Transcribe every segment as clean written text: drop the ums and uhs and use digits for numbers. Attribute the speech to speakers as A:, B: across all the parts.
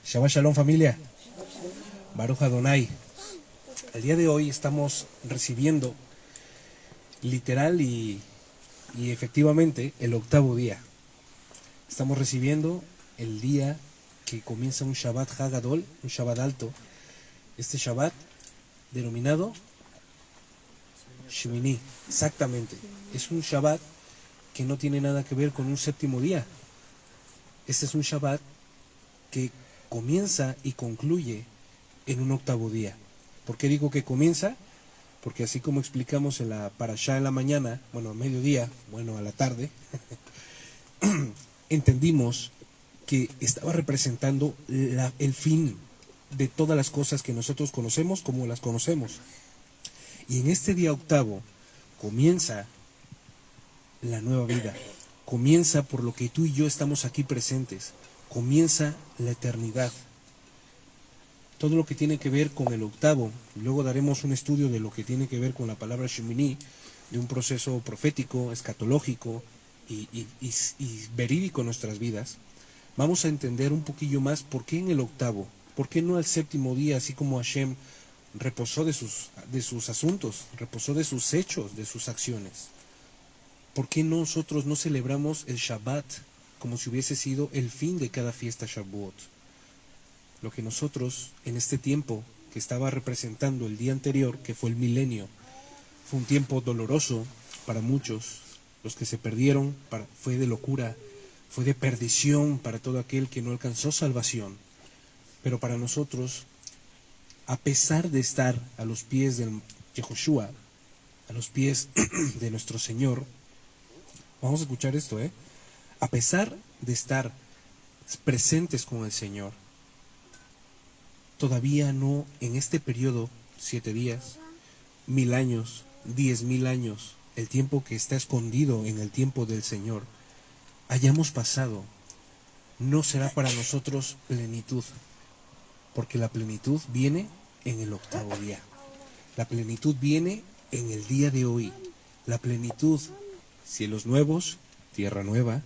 A: Shabbat Shalom, familia. Baruch Adonai. El día de hoy estamos recibiendo literal y efectivamente el octavo día. Estamos recibiendo el día que comienza un Shabbat Hagadol, un Shabbat alto. Este Shabbat denominado Shemini, exactamente. Es un Shabbat que no tiene nada que ver con un séptimo día. Este es un Shabbat que comienza y concluye en un octavo día. ¿Por qué digo que comienza? Porque así como explicamos en la parashá en la mañana, bueno, a mediodía, bueno, a la tarde, entendimos que estaba representando el fin de todas las cosas que nosotros conocemos como las conocemos. Y en este día octavo comienza la nueva vida, comienza por lo que tú y yo estamos aquí presentes, comienza la eternidad. Todo lo que tiene que ver con el octavo, luego daremos un estudio de lo que tiene que ver con la palabra Shemini, de un proceso profético, escatológico y verídico en nuestras vidas. Vamos a entender un poquillo más por qué en el octavo, por qué no al séptimo día, así como Hashem reposó de sus asuntos, reposó de sus hechos, de sus acciones. ¿Por qué nosotros no celebramos el Shabbat como si hubiese sido el fin de cada fiesta Shavuot? Lo que nosotros, en este tiempo que estaba representando el día anterior, que fue el milenio, fue un tiempo doloroso para muchos. Los que se perdieron, fue de locura, fue de perdición para todo aquel que no alcanzó salvación. Pero para nosotros, a pesar de estar a los pies del Yehoshua, a los pies de nuestro Señor, vamos a escuchar esto, a pesar de estar presentes con el Señor, todavía no en este periodo, 7 días, 1000 años, 10,000 años, el tiempo que está escondido en el tiempo del Señor, hayamos pasado, no será para nosotros plenitud, porque la plenitud viene en el octavo día. La plenitud viene en el día de hoy. La plenitud, cielos nuevos, tierra nueva,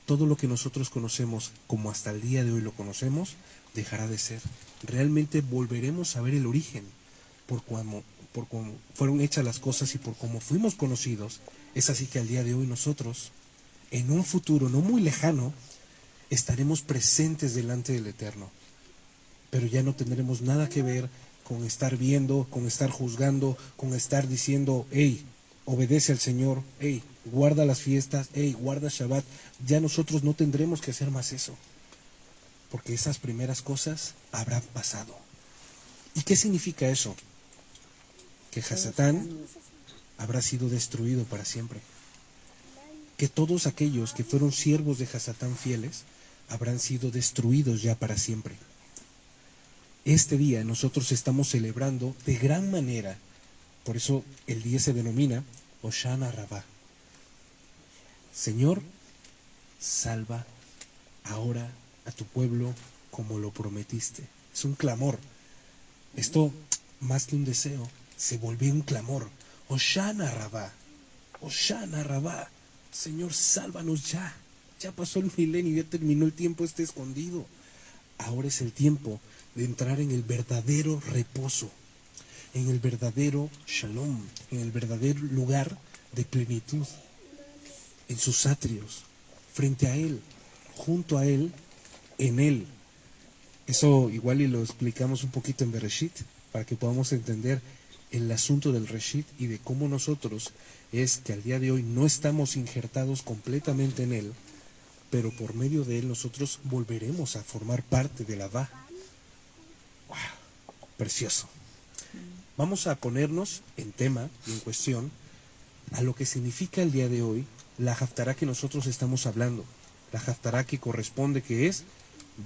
A: todo lo que nosotros conocemos como hasta el día de hoy lo conocemos, dejará de ser. Realmente volveremos a ver el origen, por cómo fueron hechas las cosas y por cómo fuimos conocidos. Es así que al día de hoy nosotros, en un futuro no muy lejano, estaremos presentes delante del Eterno. Pero ya no tendremos nada que ver con estar viendo, con estar juzgando, con estar diciendo, hey, obedece al Señor, hey, guarda las fiestas, hey, guarda Shabbat. Ya nosotros no tendremos que hacer más eso, porque esas primeras cosas habrán pasado. ¿Y qué significa eso? Que Hasatán habrá sido destruido para siempre. Que todos aquellos que fueron siervos de Hasatán fieles habrán sido destruidos ya para siempre. Este día nosotros estamos celebrando de gran manera, por eso el día se denomina Hoshana Rabbah. Señor, salva ahora a tu pueblo como lo prometiste. Es un clamor. Esto, más que un deseo, se volvió un clamor. Hoshana Rabbah, Hoshana Rabbah. Señor, sálvanos ya. Ya pasó el milenio, ya terminó el tiempo este escondido. Ahora es el tiempo de entrar en el verdadero reposo, en el verdadero shalom, en el verdadero lugar de plenitud, en sus atrios, frente a Él, junto a Él, en Él. Eso igual y lo explicamos un poquito en Bereshit, para que podamos entender el asunto del Reshit y de cómo nosotros es que al día de hoy no estamos injertados completamente en Él, pero por medio de Él nosotros volveremos a formar parte de la Va. ¡Wow! Precioso. Vamos a ponernos en tema y en cuestión a lo que significa el día de hoy la Haftará que nosotros estamos hablando. La Haftará que corresponde, que es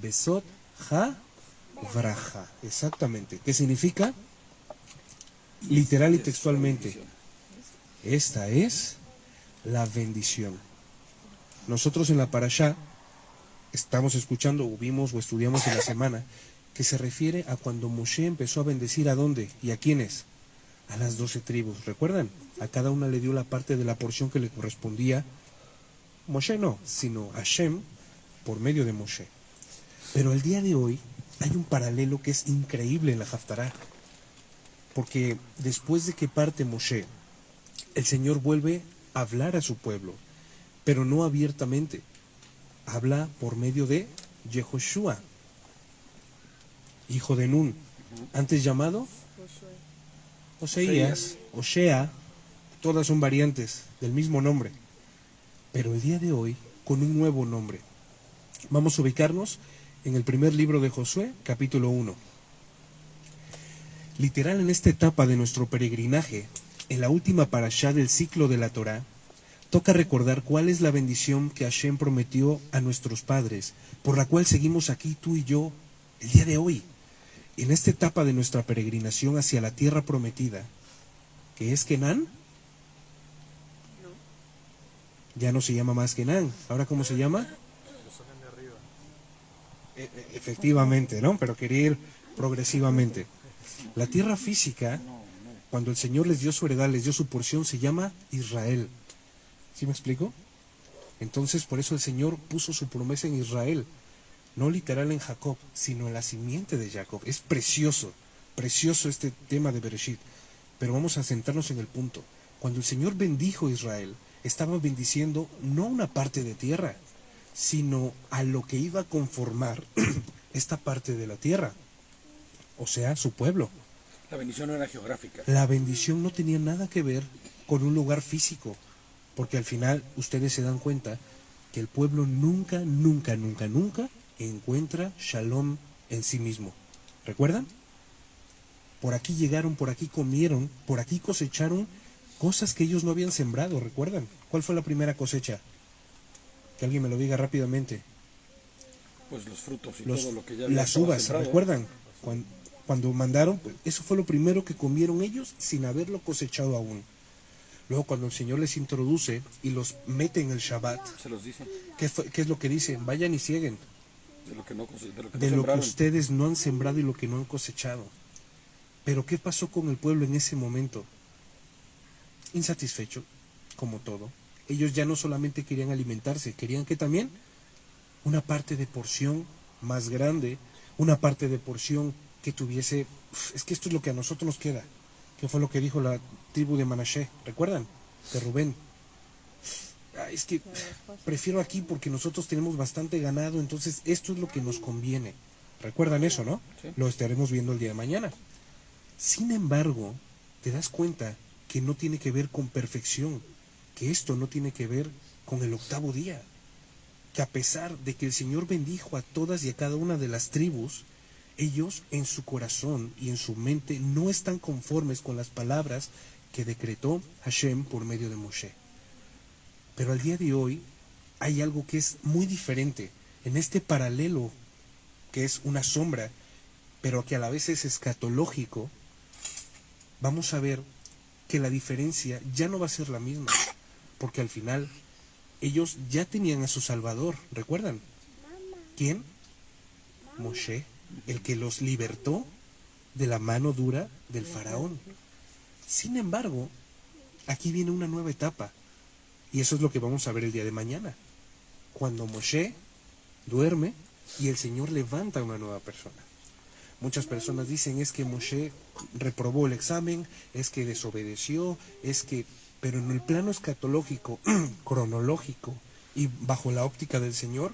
A: Besot Ha-Vraja. Exactamente. ¿Qué significa? Literal y textualmente, esta es la bendición. Nosotros en la Parashá estamos escuchando, o vimos o estudiamos en la semana, que se refiere a cuando Moshe empezó a bendecir ¿a dónde? ¿Y a quiénes? A las 12 tribus. ¿Recuerdan? A cada una le dio la parte de la porción que le correspondía. Moshe no, sino Hashem por medio de Moshe. Pero el día de hoy hay un paralelo que es increíble en la Haftará, porque después de que parte Moshe, el Señor vuelve a hablar a su pueblo, pero no abiertamente. Habla por medio de Yehoshua, hijo de Nun, antes llamado Oseías, Osea, todas son variantes del mismo nombre, pero el día de hoy con un nuevo nombre. Vamos a ubicarnos en el primer libro de Josué, capítulo 1. Literal, en esta etapa de nuestro peregrinaje, en la última parashá del ciclo de la Torá, toca recordar cuál es la bendición que Hashem prometió a nuestros padres, por la cual seguimos aquí tú y yo el día de hoy, en esta etapa de nuestra peregrinación hacia la tierra prometida, que es Kenán. Ya no se llama más Kenán, ¿ahora cómo se llama? Efectivamente, ¿no? Pero quería ir progresivamente. La tierra física, cuando el Señor les dio su heredad, les dio su porción, se llama Israel. ¿Sí me explico? Entonces, por eso el Señor puso su promesa en Israel, no literal en Jacob, sino en la simiente de Jacob. Es precioso, precioso este tema de Bereshit. Pero vamos a centrarnos en el punto. Cuando el Señor bendijo a Israel, estaba bendiciendo no una parte de tierra, sino a lo que iba a conformar esta parte de la tierra, o sea, su pueblo.
B: La bendición no era geográfica.
A: La bendición no tenía nada que ver con un lugar físico, porque al final ustedes se dan cuenta que el pueblo nunca, nunca, nunca, nunca encuentra shalom en sí mismo. ¿Recuerdan? Por aquí llegaron, por aquí comieron, por aquí cosecharon cosas que ellos no habían sembrado, ¿recuerdan? ¿Cuál fue la primera cosecha? Que alguien me lo diga rápidamente.
B: Pues los frutos y todo lo que ya
A: las uvas, sembrado, ¿recuerdan? Cuando mandaron, pues eso fue lo primero que comieron ellos sin haberlo cosechado aún. Luego cuando el Señor les introduce y los mete en el Shabbat,
B: se los dice.
A: ¿Qué es lo que dicen? Vayan y cieguen.
B: De lo
A: que ustedes no han sembrado y lo que no han cosechado. Pero ¿qué pasó con el pueblo en ese momento? Insatisfecho, como todo. Ellos ya no solamente querían alimentarse, querían que también una parte de porción más grande, una parte de porción que tuviese... Es que esto es lo que a nosotros nos queda, que fue lo que dijo la tribu de Manashe, ¿recuerdan? De Rubén. Es que prefiero aquí porque nosotros tenemos bastante ganado, entonces esto es lo que nos conviene. ¿Recuerdan eso, no?
B: Sí.
A: Lo estaremos viendo el día de mañana. Sin embargo, te das cuenta que no tiene que ver con perfección, que esto no tiene que ver con el octavo día, que a pesar de que el Señor bendijo a todas y a cada una de las tribus, ellos en su corazón y en su mente no están conformes con las palabras que decretó Hashem por medio de Moshe. Pero al día de hoy hay algo que es muy diferente en este paralelo, que es una sombra, pero que a la vez es escatológico. Vamos a ver que la diferencia ya no va a ser la misma, porque al final ellos ya tenían a su Salvador, ¿recuerdan? ¿Quién? Moshe, el que los libertó de la mano dura del faraón. Sin embargo, aquí viene una nueva etapa, y eso es lo que vamos a ver el día de mañana, cuando Moshe duerme y el Señor levanta a una nueva persona. Muchas personas dicen es que Moshe reprobó el examen, es que desobedeció, pero en el plano escatológico, cronológico y bajo la óptica del Señor,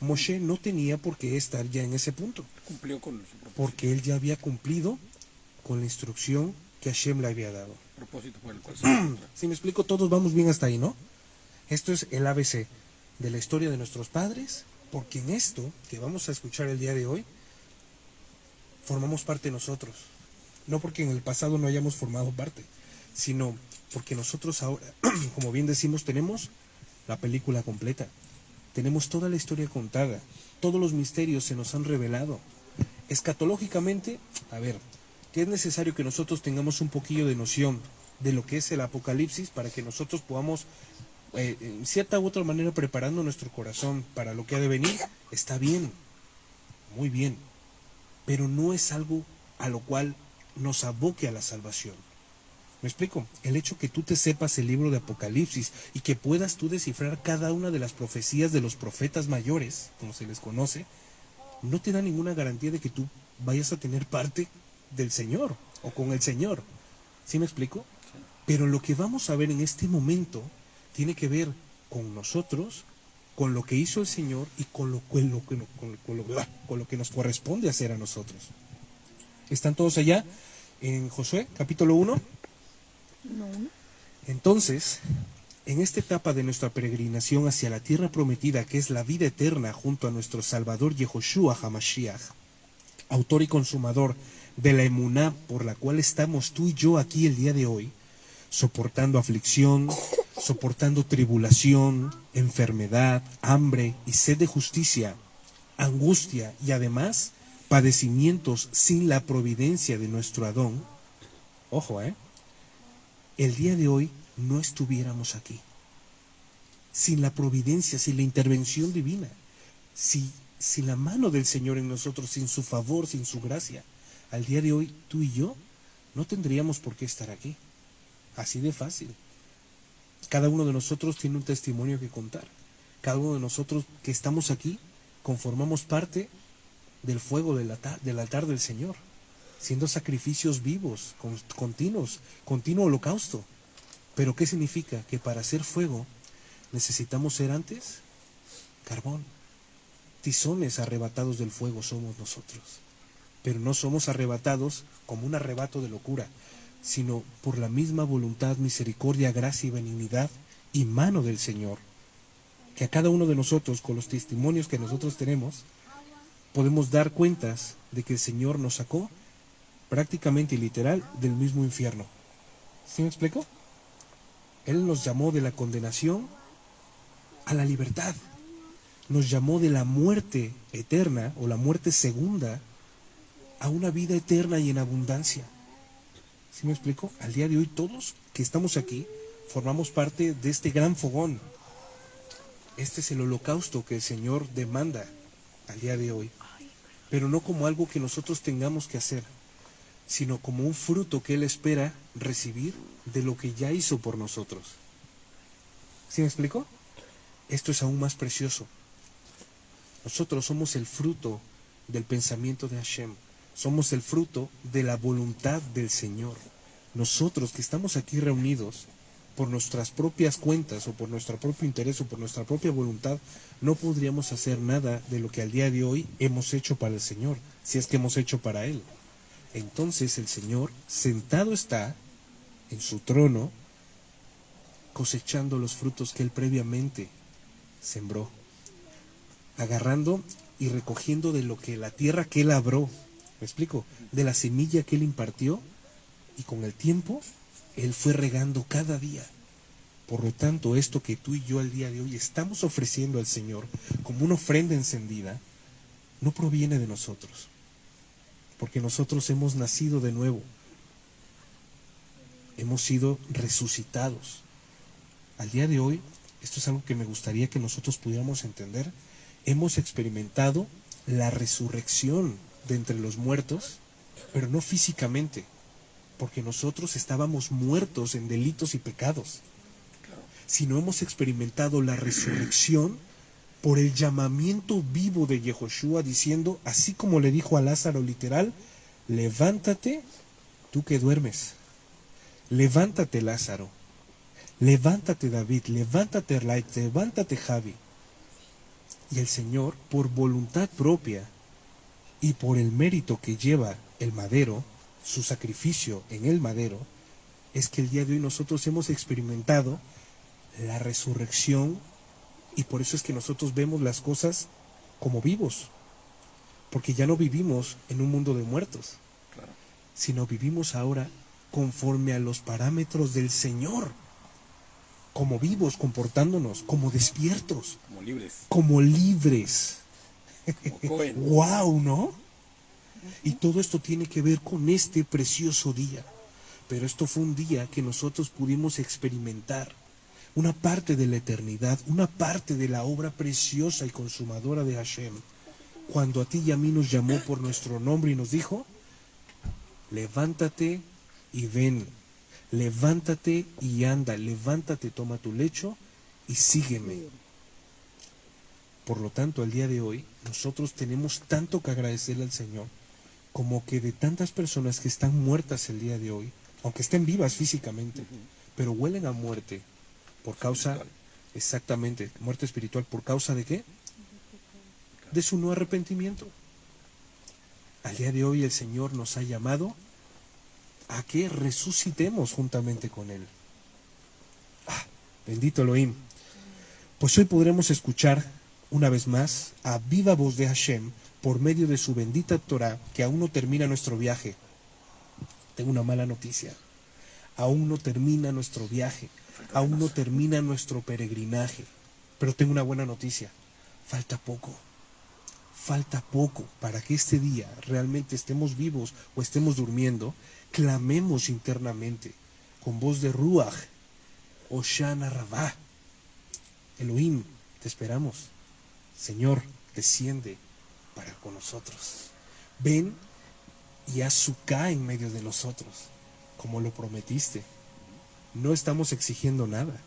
A: Moshe no tenía por qué estar ya en ese punto.
B: Cumplió con su propósito.
A: Porque él ya había cumplido con la instrucción que Hashem le había dado.
B: Propósito por el cual se
A: si me explico, todos vamos bien hasta ahí, ¿no? Esto es el ABC de la historia de nuestros padres, porque en esto que vamos a escuchar el día de hoy, formamos parte nosotros. No porque en el pasado no hayamos formado parte, sino porque nosotros ahora, como bien decimos, tenemos la película completa. Tenemos toda la historia contada. Todos los misterios se nos han revelado. Escatológicamente, a ver, que es necesario que nosotros tengamos un poquillo de noción de lo que es el Apocalipsis para que nosotros podamos, en cierta u otra manera, preparando nuestro corazón para lo que ha de venir. Está bien, muy bien, pero no es algo a lo cual nos aboque a la salvación. ¿Me explico? El hecho que tú te sepas el libro de Apocalipsis y que puedas tú descifrar cada una de las profecías de los profetas mayores, como se les conoce, no te da ninguna garantía de que tú vayas a tener parte del Señor o con el Señor. ¿Sí me explico? Pero lo que vamos a ver en este momento tiene que ver con nosotros, con lo que hizo el Señor y con lo que nos corresponde hacer a nosotros. ¿Están todos allá en Josué, capítulo 1?
C: No.
A: Entonces, en esta etapa de nuestra peregrinación hacia la tierra prometida, que es la vida eterna junto a nuestro Salvador Yehoshua HaMashiach, autor y consumador de la emuná por la cual estamos tú y yo aquí el día de hoy, soportando aflicción, soportando tribulación, enfermedad, hambre y sed de justicia, angustia y además padecimientos sin la providencia de nuestro Adón. Ojo, el día de hoy no estuviéramos aquí. Sin la providencia, sin la intervención divina, sin la mano del Señor en nosotros, sin su favor, sin su gracia, al día de hoy tú y yo no tendríamos por qué estar aquí. Así de fácil. Cada uno de nosotros tiene un testimonio que contar. Cada uno de nosotros que estamos aquí conformamos parte del fuego del altar del Señor, siendo sacrificios vivos, continuos, continuo holocausto. Pero ¿qué significa? Que para hacer fuego necesitamos ser antes carbón. Tizones arrebatados del fuego somos nosotros. Pero no somos arrebatados como un arrebato de locura, sino por la misma voluntad, misericordia, gracia y benignidad y mano del Señor, que a cada uno de nosotros, con los testimonios que nosotros tenemos, podemos dar cuentas de que el Señor nos sacó prácticamente y literal del mismo infierno. ¿Sí me explico? Él nos llamó de la condenación a la libertad. Nos llamó de la muerte eterna o la muerte segunda a una vida eterna y en abundancia. ¿Sí me explico? Al día de hoy todos que estamos aquí formamos parte de este gran fogón. Este es el holocausto que el Señor demanda al día de hoy. Pero no como algo que nosotros tengamos que hacer, sino como un fruto que Él espera recibir de lo que ya hizo por nosotros. ¿Sí me explico? Esto es aún más precioso. Nosotros somos el fruto del pensamiento de Hashem. Somos el fruto de la voluntad del Señor. Nosotros que estamos aquí reunidos por nuestras propias cuentas o por nuestro propio interés o por nuestra propia voluntad, no podríamos hacer nada de lo que al día de hoy hemos hecho para el Señor, si es que hemos hecho para Él. Entonces el Señor sentado está en su trono, cosechando los frutos que Él previamente sembró, agarrando y recogiendo de lo que la tierra que Él labró, ¿me explico? De la semilla que Él impartió, y con el tiempo Él fue regando cada día. Por lo tanto, esto que tú y yo al día de hoy estamos ofreciendo al Señor como una ofrenda encendida, no proviene de nosotros, porque nosotros hemos nacido de nuevo, hemos sido resucitados. Al día de hoy, esto es algo que me gustaría que nosotros pudiéramos entender, hemos experimentado la resurrección de entre los muertos, pero no físicamente, porque nosotros estábamos muertos en delitos y pecados, sino hemos experimentado la resurrección por el llamamiento vivo de Yehoshua, diciendo, así como le dijo a Lázaro literal, levántate, tú que duermes, levántate Lázaro, levántate David, levántate Light, levántate Javi. Y el Señor, por voluntad propia y por el mérito que lleva el madero, su sacrificio en el madero, es que el día de hoy nosotros hemos experimentado la resurrección, y por eso es que nosotros vemos las cosas como vivos, porque ya no vivimos en un mundo de muertos, sino vivimos ahora conforme a los parámetros del Señor, como vivos, comportándonos, como despiertos, como libres. ¡Wow! ¿No? Y todo esto tiene que ver con este precioso día. Pero esto fue un día que nosotros pudimos experimentar una parte de la eternidad, una parte de la obra preciosa y consumadora de Hashem, cuando a ti y a mí nos llamó por nuestro nombre y nos dijo, levántate y ven, levántate y anda, levántate, toma tu lecho y sígueme. Por lo tanto, al día de hoy, nosotros tenemos tanto que agradecerle al Señor, como que de tantas personas que están muertas el día de hoy, aunque estén vivas físicamente, pero huelen a muerte por causa, exactamente, muerte espiritual, ¿por causa de qué? De su no arrepentimiento. Al día de hoy el Señor nos ha llamado a que resucitemos juntamente con Él. Bendito Elohim. Pues hoy podremos escuchar una vez más a viva voz de Hashem por medio de su bendita Torah, que aún no termina nuestro viaje. Tengo una mala noticia. Aún no termina nuestro viaje. Aún no termina nuestro peregrinaje. Pero tengo una buena noticia. Falta poco. Falta poco para que este día realmente estemos vivos o estemos durmiendo. Clamemos internamente con voz de Ruach, Hoshana Rabá. Elohim, te esperamos. Señor, desciende para con nosotros. Ven y haz Suká en medio de nosotros, como lo prometiste. No estamos exigiendo nada.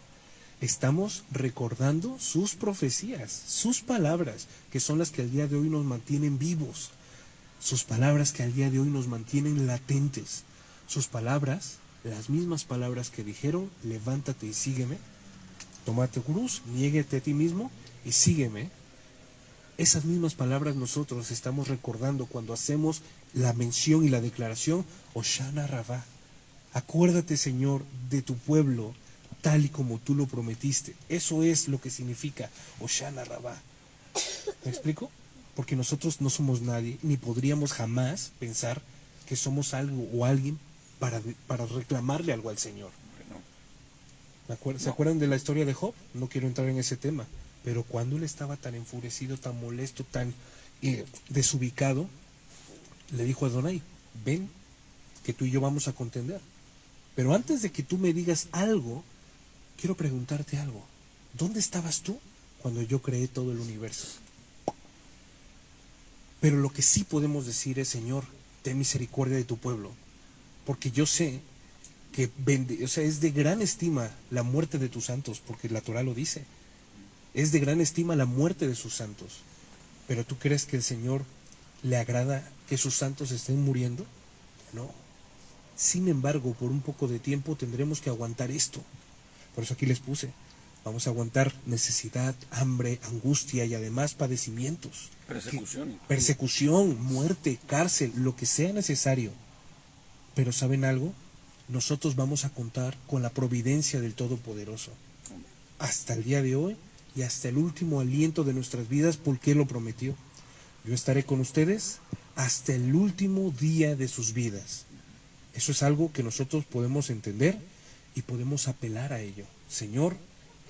A: Estamos recordando sus profecías, sus palabras, que son las que al día de hoy nos mantienen vivos. Sus palabras que al día de hoy nos mantienen latentes. Sus palabras, las mismas palabras que dijeron, levántate y sígueme. Toma tu cruz, niéguete a ti mismo y sígueme. Esas mismas palabras nosotros estamos recordando cuando hacemos la mención y la declaración, Hoshana Rabá. Acuérdate, Señor, de tu pueblo, tal y como tú lo prometiste. Eso es lo que significa Hoshana Rabá. ¿Me explico? Porque nosotros no somos nadie, ni podríamos jamás pensar que somos algo o alguien para reclamarle algo al Señor. ¿Se acuerdan de la historia de Job? No quiero entrar en ese tema, pero cuando él estaba tan enfurecido, tan molesto, tan desubicado, le dijo a Adonai, ven, que tú y yo vamos a contender. Pero antes de que tú me digas algo, quiero preguntarte algo. ¿Dónde estabas tú cuando yo creé todo el universo? Pero lo que sí podemos decir es, Señor, ten misericordia de tu pueblo, porque yo sé que es de gran estima la muerte de tus santos, porque la Torah lo dice. Es de gran estima la muerte de sus santos. Pero ¿tú crees que el Señor le agrada que sus santos estén muriendo? No. Sin embargo, por un poco de tiempo tendremos que aguantar esto. Por eso aquí les puse. Vamos a aguantar necesidad, hambre, angustia y además padecimientos. Persecución, muerte, cárcel, lo que sea necesario. Pero ¿saben algo? Nosotros vamos a contar con la providencia del Todopoderoso. Hasta el día de hoy y hasta el último aliento de nuestras vidas, porque Él lo prometió. Yo estaré con ustedes hasta el último día de sus vidas. Eso es algo que nosotros podemos entender y podemos apelar a ello. Señor,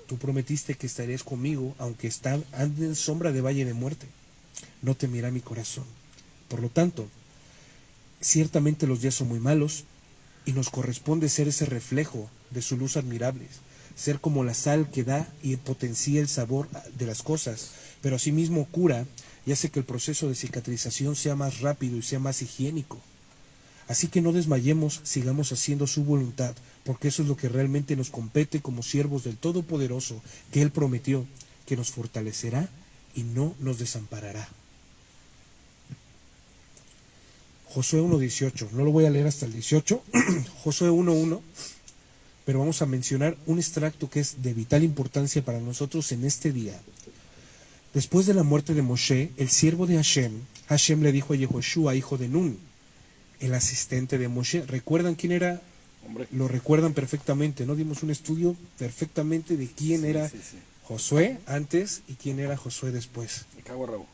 A: tú prometiste que estarías conmigo, aunque ande en sombra de valle de muerte. No temerá mi corazón. Por lo tanto, ciertamente los días son muy malos y nos corresponde ser ese reflejo de su luz admirable, ser como la sal que da y potencia el sabor de las cosas, pero asimismo cura y hace que el proceso de cicatrización sea más rápido y sea más higiénico. Así que no desmayemos, sigamos haciendo su voluntad, porque eso es lo que realmente nos compete como siervos del Todopoderoso, que Él prometió, que nos fortalecerá y no nos desamparará. Josué 1.18, no lo voy a leer hasta el 18, Josué 1.1, pero vamos a mencionar un extracto que es de vital importancia para nosotros en este día. Después de la muerte de Moshe, el siervo de Hashem le dijo a Yehoshua, hijo de Nun, el asistente de Moshe. ¿Recuerdan quién era?
B: Hombre.
A: Lo recuerdan perfectamente, ¿no? Dimos un estudio perfectamente de quién era Josué antes y quién era Josué después.
B: Me cago a rabo.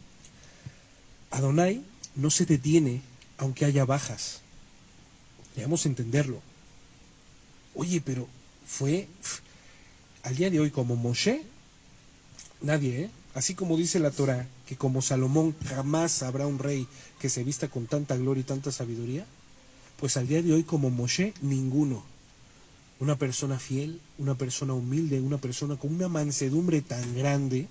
A: Adonai no se detiene aunque haya bajas. Debemos entenderlo. Oye, pero fue al día de hoy como Moshe, nadie, así como dice la Torah, que como Salomón jamás habrá un rey que se vista con tanta gloria y tanta sabiduría, pues al día de hoy como Moshe, ninguno. Una persona fiel, una persona humilde, una persona con una mansedumbre tan grande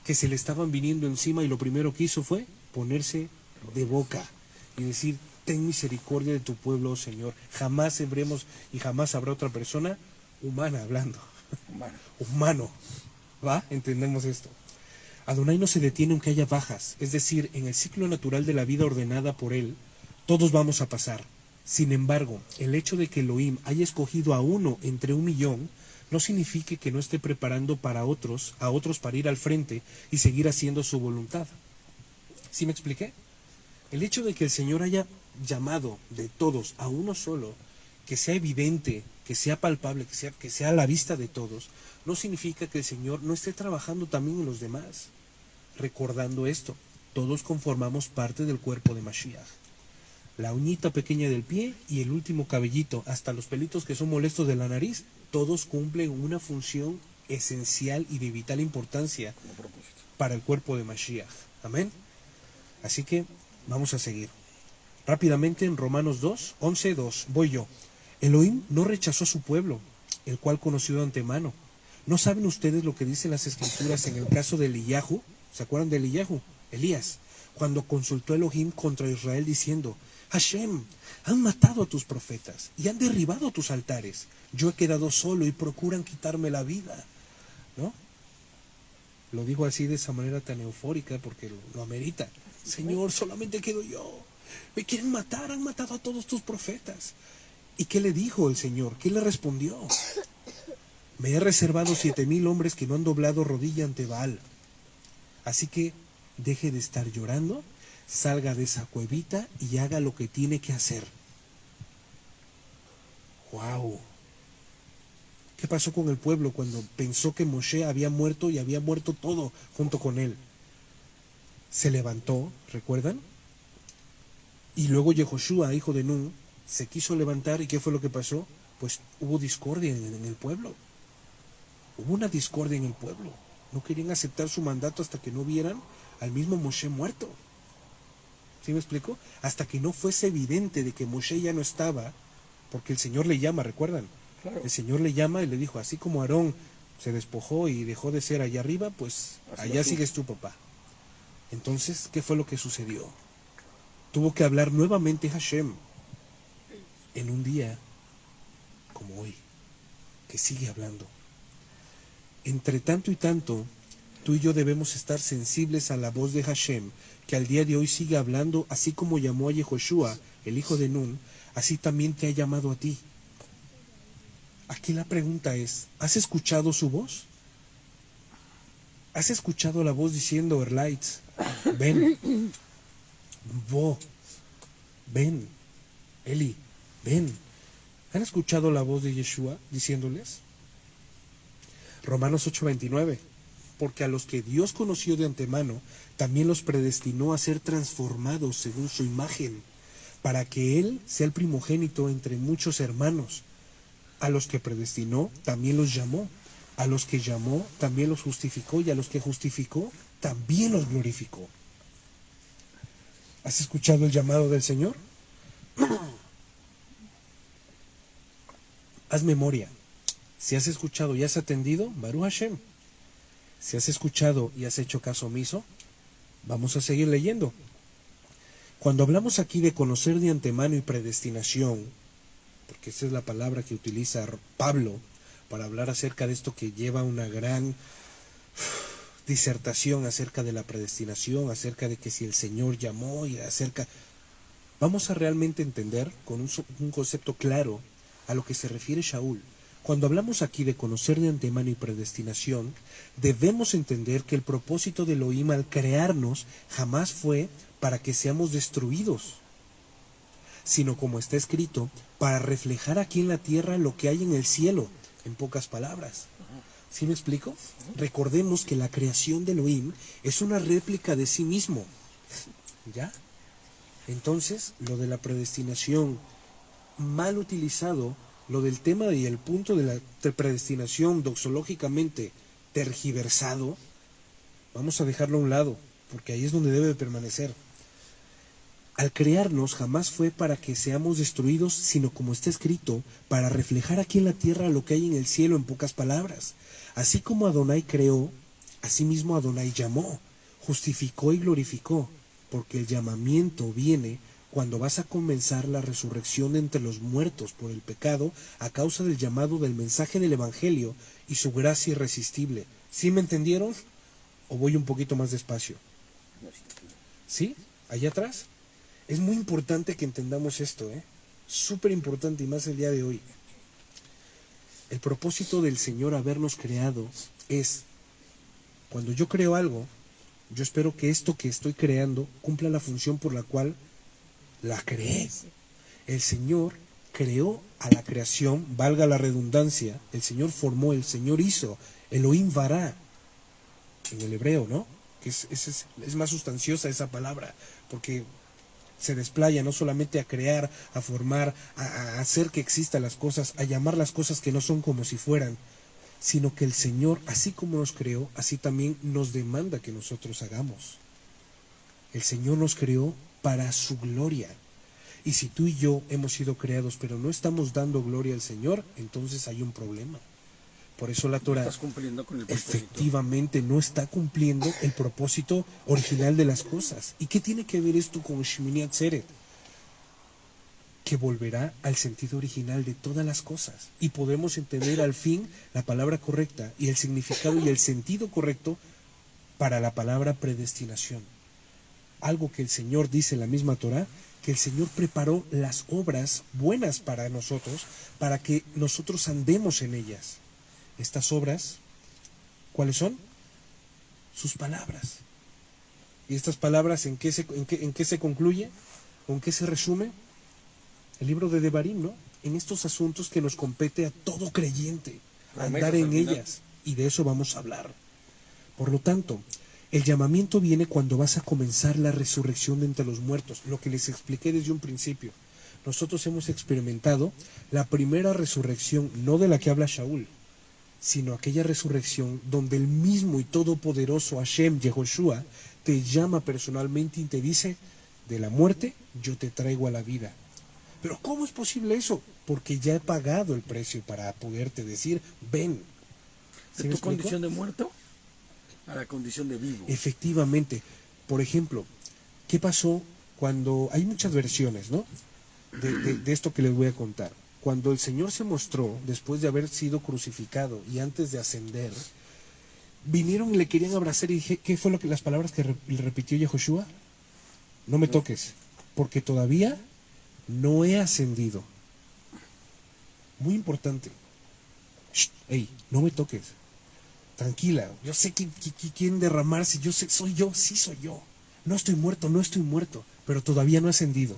A: que se le estaban viniendo encima y lo primero que hizo fue ponerse de boca y decir, ten misericordia de tu pueblo, oh Señor. Jamás veremos y jamás habrá otra persona humana hablando. Humano. ¿Va? Entendemos esto. Adonai no se detiene aunque haya bajas, es decir, en el ciclo natural de la vida ordenada por él, todos vamos a pasar. Sin embargo, el hecho de que Elohim haya escogido a uno entre 1,000,000 no significa que no esté preparando a otros para ir al frente y seguir haciendo su voluntad. ¿Sí me expliqué? El hecho de que el Señor haya llamado de todos a uno solo, que sea evidente, que sea palpable, que sea a la vista de todos, no significa que el Señor no esté trabajando también en los demás. Recordando esto, todos conformamos parte del cuerpo de Mashiach. La uñita pequeña del pie y el último cabellito, hasta los pelitos que son molestos de la nariz, todos cumplen una función esencial y de vital importancia para el cuerpo de Mashiach. Amén. Así que vamos a seguir. Rápidamente en Romanos 2, 11:2, voy yo. Elohim no rechazó a su pueblo, el cual conoció de antemano. ¿No saben ustedes lo que dicen las Escrituras en el caso de Eliyahu? ¿Se acuerdan de Eliyahu? Elías, cuando consultó a Elohim contra Israel diciendo: Hashem, han matado a tus profetas y han derribado tus altares. Yo he quedado solo y procuran quitarme la vida. ¿No? Lo dijo así de esa manera tan eufórica porque lo amerita. Señor, solamente quedo yo. Me quieren matar, han matado a todos tus profetas. ¿Y qué le dijo el Señor? ¿Qué le respondió? Me he reservado 7,000 hombres que no han doblado rodilla ante Baal. Así que deje de estar llorando, salga de esa cuevita y haga lo que tiene que hacer. ¡Wow! ¿Qué pasó con el pueblo cuando pensó que Moshe había muerto y había muerto todo junto con él? Se levantó, ¿recuerdan? Y luego Yehoshua, hijo de Nun, se quiso levantar. ¿Y qué fue lo que pasó? Pues hubo discordia en el pueblo. Hubo una discordia en el pueblo. No querían aceptar su mandato hasta que no vieran al mismo Moshe muerto. ¿Sí me explico? Hasta que no fuese evidente de que Moshe ya no estaba, porque el Señor le llama, ¿recuerdan? Claro. El Señor le llama y le dijo, así como Aarón se despojó y dejó de ser allá arriba, pues así allá sigues tú, papá. Entonces, ¿qué fue lo que sucedió? Tuvo que hablar nuevamente Hashem en un día como hoy, que sigue hablando. Entre tanto y tanto, tú y yo debemos estar sensibles a la voz de Hashem, que al día de hoy sigue hablando, así como llamó a Yehoshua, el hijo de Nun, así también te ha llamado a ti. Aquí la pregunta es, ¿has escuchado su voz? ¿Has escuchado la voz diciendo, Erlaitz, ven, Bo, ven, Eli, ven? ¿Han escuchado la voz de Yeshua diciéndoles? Romanos 8:29, porque a los que Dios conoció de antemano, también los predestinó a ser transformados según su imagen, para que Él sea el primogénito entre muchos hermanos. A los que predestinó, también los llamó. A los que llamó, también los justificó. Y a los que justificó, también los glorificó. ¿Has escuchado el llamado del Señor? Haz memoria. Si has escuchado y has atendido, Baruch Hashem. Si has escuchado y has hecho caso omiso, vamos a seguir leyendo. Cuando hablamos aquí de conocer de antemano y predestinación, porque esa es la palabra que utiliza Pablo para hablar acerca de esto que lleva una gran disertación acerca de la predestinación, acerca de que si el Señor llamó y acerca... Vamos a realmente entender con un concepto claro a lo que se refiere Shaul. Cuando hablamos aquí de conocer de antemano y predestinación, debemos entender que el propósito de Elohim al crearnos jamás fue para que seamos destruidos, sino como está escrito, para reflejar aquí en la tierra lo que hay en el cielo, en pocas palabras. ¿Sí me explico? Recordemos que la creación de Elohim es una réplica de sí mismo. ¿Ya? Entonces, lo de la predestinación mal utilizado, lo del tema y el punto de la predestinación doxológicamente tergiversado, vamos a dejarlo a un lado, porque ahí es donde debe permanecer. Al crearnos jamás fue para que seamos destruidos, sino como está escrito, para reflejar aquí en la tierra lo que hay en el cielo, en pocas palabras. Así como Adonai creó, asimismo Adonai llamó, justificó y glorificó, porque el llamamiento viene cuando vas a comenzar la resurrección de entre los muertos por el pecado a causa del llamado del mensaje del Evangelio y su gracia irresistible. ¿Sí me entendieron? ¿O voy un poquito más despacio? ¿Sí? ¿Allá atrás? Es muy importante que entendamos esto, ¿eh? Súper importante, y más el día de hoy. El propósito del Señor habernos creado es, cuando yo creo algo, yo espero que esto que estoy creando cumpla la función por la cual la creé. El Señor creó a la creación, valga la redundancia, el Señor formó, el Señor hizo, Elohim vará, en el hebreo, ¿no? Que es más sustanciosa esa palabra, porque se desplaya no solamente a crear, a formar, a hacer que existan las cosas, a llamar las cosas que no son como si fueran, sino que el Señor, así como nos creó, así también nos demanda que nosotros hagamos. El Señor nos creó para su gloria. Y si tú y yo hemos sido creados, pero no estamos dando gloria al Señor, entonces hay un problema. Por eso la Torah efectivamente no está cumpliendo el propósito original de las cosas. ¿Y qué tiene que ver esto con Shemini Atzeret? Que volverá al sentido original de todas las cosas. Y podemos entender al fin la palabra correcta y el significado y el sentido correcto para la palabra predestinación. Algo que el Señor dice en la misma Torah, que el Señor preparó las obras buenas para nosotros, para que nosotros andemos en ellas. Estas obras, ¿cuáles son? Sus palabras. ¿Y estas palabras en qué se concluye? ¿Con qué se resume? El libro de Devarim, ¿no? En estos asuntos que nos compete a todo creyente, andar en ellas. Y de eso vamos a hablar. Por lo tanto, el llamamiento viene cuando vas a comenzar la resurrección de entre los muertos, lo que les expliqué desde un principio. Nosotros hemos experimentado la primera resurrección, no de la que habla Shaul, sino aquella resurrección donde el mismo y todopoderoso Hashem, Yehoshua, te llama personalmente y te dice, de la muerte yo te traigo a la vida. Pero ¿cómo es posible eso? Porque ya he pagado el precio para poderte decir, ven.
B: ¿De tu condición de muerto a la condición de vivo?
A: Efectivamente. Por ejemplo, ¿qué pasó cuando... Hay muchas versiones, ¿no? De esto que les voy a contar. Cuando el Señor se mostró, después de haber sido crucificado y antes de ascender, vinieron y le querían abrazar y dije, ¿qué fue las palabras que le repitió Yehoshua? No me toques, porque todavía no he ascendido. Muy importante. Hey, no me toques. Tranquila, yo sé que quieren derramarse, yo sé, soy yo, sí soy yo. No estoy muerto, pero todavía no he ascendido.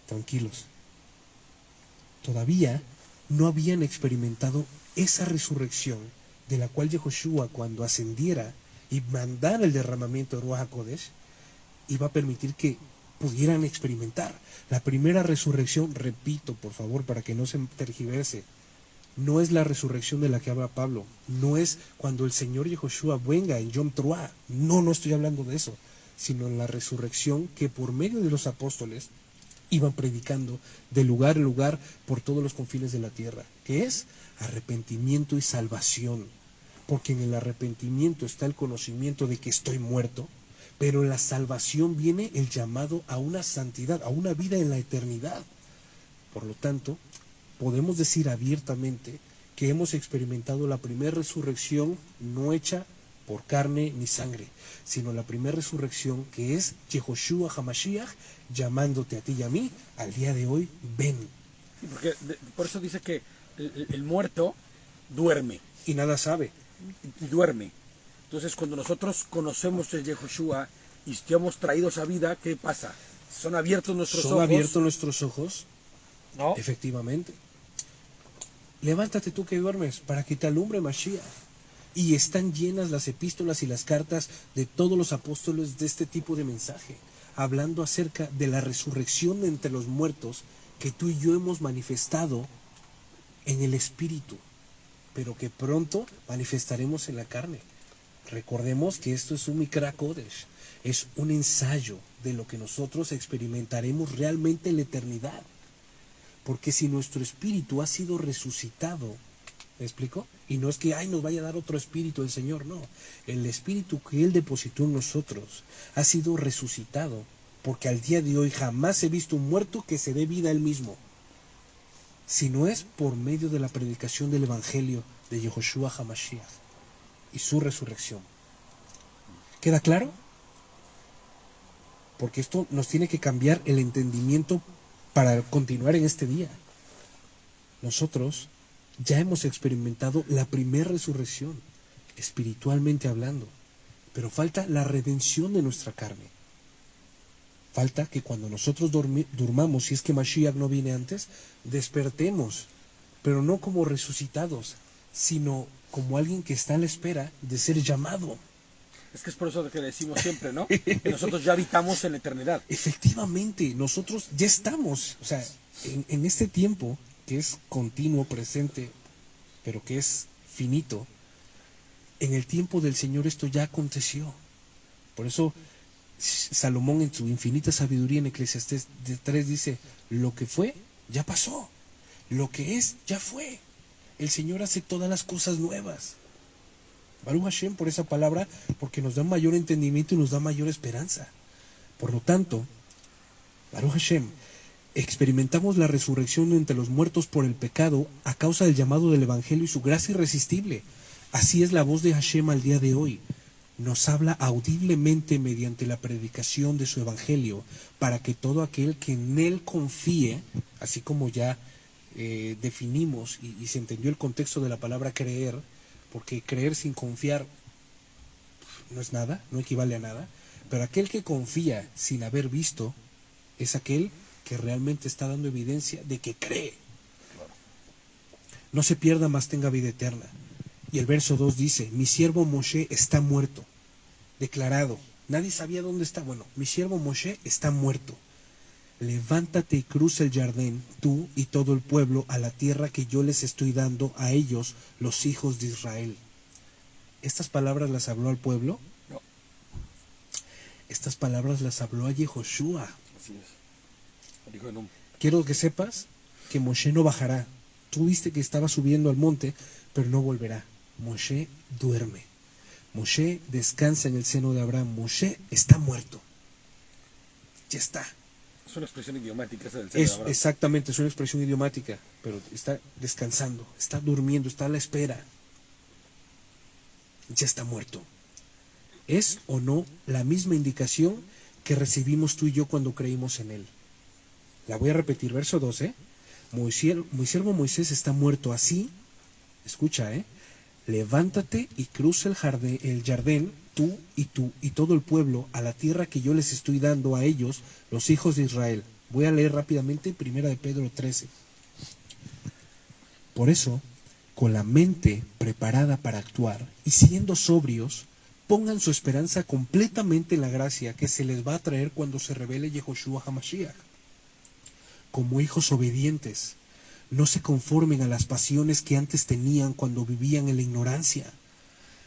A: Tranquilos. Todavía no habían experimentado esa resurrección de la cual Yehoshua, cuando ascendiera y mandara el derramamiento de Ruach HaKodesh, iba a permitir que pudieran experimentar. La primera resurrección, repito, por favor, para que no se tergiverse, no es la resurrección de la que habla Pablo, no es cuando el Señor Yehoshua venga en Yom Teruah, no estoy hablando de eso, sino en la resurrección que por medio de los apóstoles iban predicando de lugar en lugar por todos los confines de la tierra, que es arrepentimiento y salvación, porque en el arrepentimiento está el conocimiento de que estoy muerto, pero en la salvación viene el llamado a una santidad, a una vida en la eternidad. Por lo tanto, podemos decir abiertamente que hemos experimentado la primera resurrección no hecha por carne ni sangre, sino la primera resurrección que es Yehoshua HaMashiach llamándote a ti y a mí al día de hoy, ven.
B: Sí, porque por eso dice que el muerto duerme.
A: Y nada sabe.
B: Y duerme. Entonces cuando nosotros conocemos el Yehoshua y estamos traídos a vida, ¿qué pasa? Son abiertos nuestros ojos.
A: Son abiertos nuestros ojos,
B: ¿no?
A: Efectivamente. Levántate tú que duermes para que te alumbre Mashiach. Y están llenas las epístolas y las cartas de todos los apóstoles de este tipo de mensaje, hablando acerca de la resurrección de entre los muertos que tú y yo hemos manifestado en el Espíritu, pero que pronto manifestaremos en la carne. Recordemos que esto es un Mikra Kodesh, es un ensayo de lo que nosotros experimentaremos realmente en la eternidad. Porque si nuestro espíritu ha sido resucitado, ¿me explico? Y no es que nos vaya a dar otro espíritu el Señor, no. El espíritu que Él depositó en nosotros ha sido resucitado, porque al día de hoy jamás he visto un muerto que se dé vida a él mismo, si no es por medio de la predicación del Evangelio de Yehoshua HaMashiach y su resurrección. ¿Queda claro? Porque esto nos tiene que cambiar el entendimiento para continuar en este día. Nosotros ya hemos experimentado la primera resurrección, espiritualmente hablando, pero falta la redención de nuestra carne. Falta que cuando nosotros durmamos, si es que Mashiach no viene antes, despertemos, pero no como resucitados, sino como alguien que está a la espera de ser llamado.
B: Es que es por eso que decimos siempre, ¿no? Que nosotros ya habitamos en la eternidad.
A: Efectivamente, nosotros ya estamos, o sea, en este tiempo que es continuo, presente, pero que es finito, en el tiempo del Señor esto ya aconteció. Por eso Salomón en su infinita sabiduría en Eclesiastés 3 dice, lo que fue, ya pasó. Lo que es, ya fue. El Señor hace todas las cosas nuevas. Baruch Hashem por esa palabra, porque nos da mayor entendimiento y nos da mayor esperanza. Por lo tanto, Baruch Hashem, experimentamos la resurrección entre los muertos por el pecado a causa del llamado del Evangelio y su gracia irresistible. Así es la voz de Hashem al día de hoy. Nos habla audiblemente mediante la predicación de su Evangelio, para que todo aquel que en él confíe, así como ya definimos y se entendió el contexto de la palabra creer, porque creer sin confiar no es nada, no equivale a nada, pero aquel que confía sin haber visto es aquel que realmente está dando evidencia de que cree. No se pierda, mas tenga vida eterna. Y el verso 2 dice, mi siervo Moshe está muerto, declarado. Nadie sabía dónde está. Bueno, mi siervo Moshe está muerto. Levántate y cruza el Jardín, tú y todo el pueblo, a la tierra que yo les estoy dando a ellos, los hijos de Israel. ¿Estas palabras las habló al pueblo?
B: No.
A: Estas palabras las habló a Yehoshua.
B: Así es. Dijo en un...
A: Quiero que sepas que Moshe no bajará. Tú viste que estaba subiendo al monte, pero no volverá. Moshe duerme. Moshe descansa en el seno de Abraham. Moshe está muerto. Ya está.
B: Es una expresión idiomática esa del seno de Abraham.
A: Exactamente, es una expresión idiomática, pero está descansando, está durmiendo, está a la espera. Ya está muerto. ¿Es o no la misma indicación que recibimos tú y yo cuando creímos en él? La voy a repetir, verso 12. Mi siervo Moisés está muerto, así, escucha, levántate y cruza el Jardín, tú y todo el pueblo, a la tierra que yo les estoy dando a ellos, los hijos de Israel. Voy a leer rápidamente 1 de Pedro 13. Por eso, con la mente preparada para actuar y siendo sobrios, pongan su esperanza completamente en la gracia que se les va a traer cuando se revele Yehoshua HaMashiach. Como hijos obedientes, no se conformen a las pasiones que antes tenían cuando vivían en la ignorancia.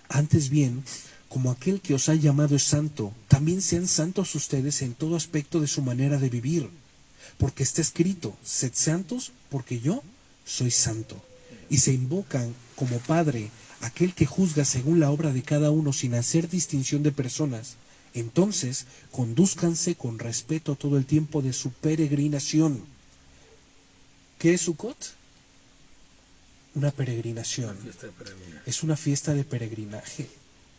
A: Antes bien, como aquel que os ha llamado es santo, también sean santos ustedes en todo aspecto de su manera de vivir. Porque está escrito, sed santos porque yo soy santo. Y se invocan como Padre aquel que juzga según la obra de cada uno sin hacer distinción de personas. Entonces, condúzcanse con respeto todo el tiempo de su peregrinación. ¿Qué es Sukkot? Una peregrinación. Es una fiesta de peregrinaje.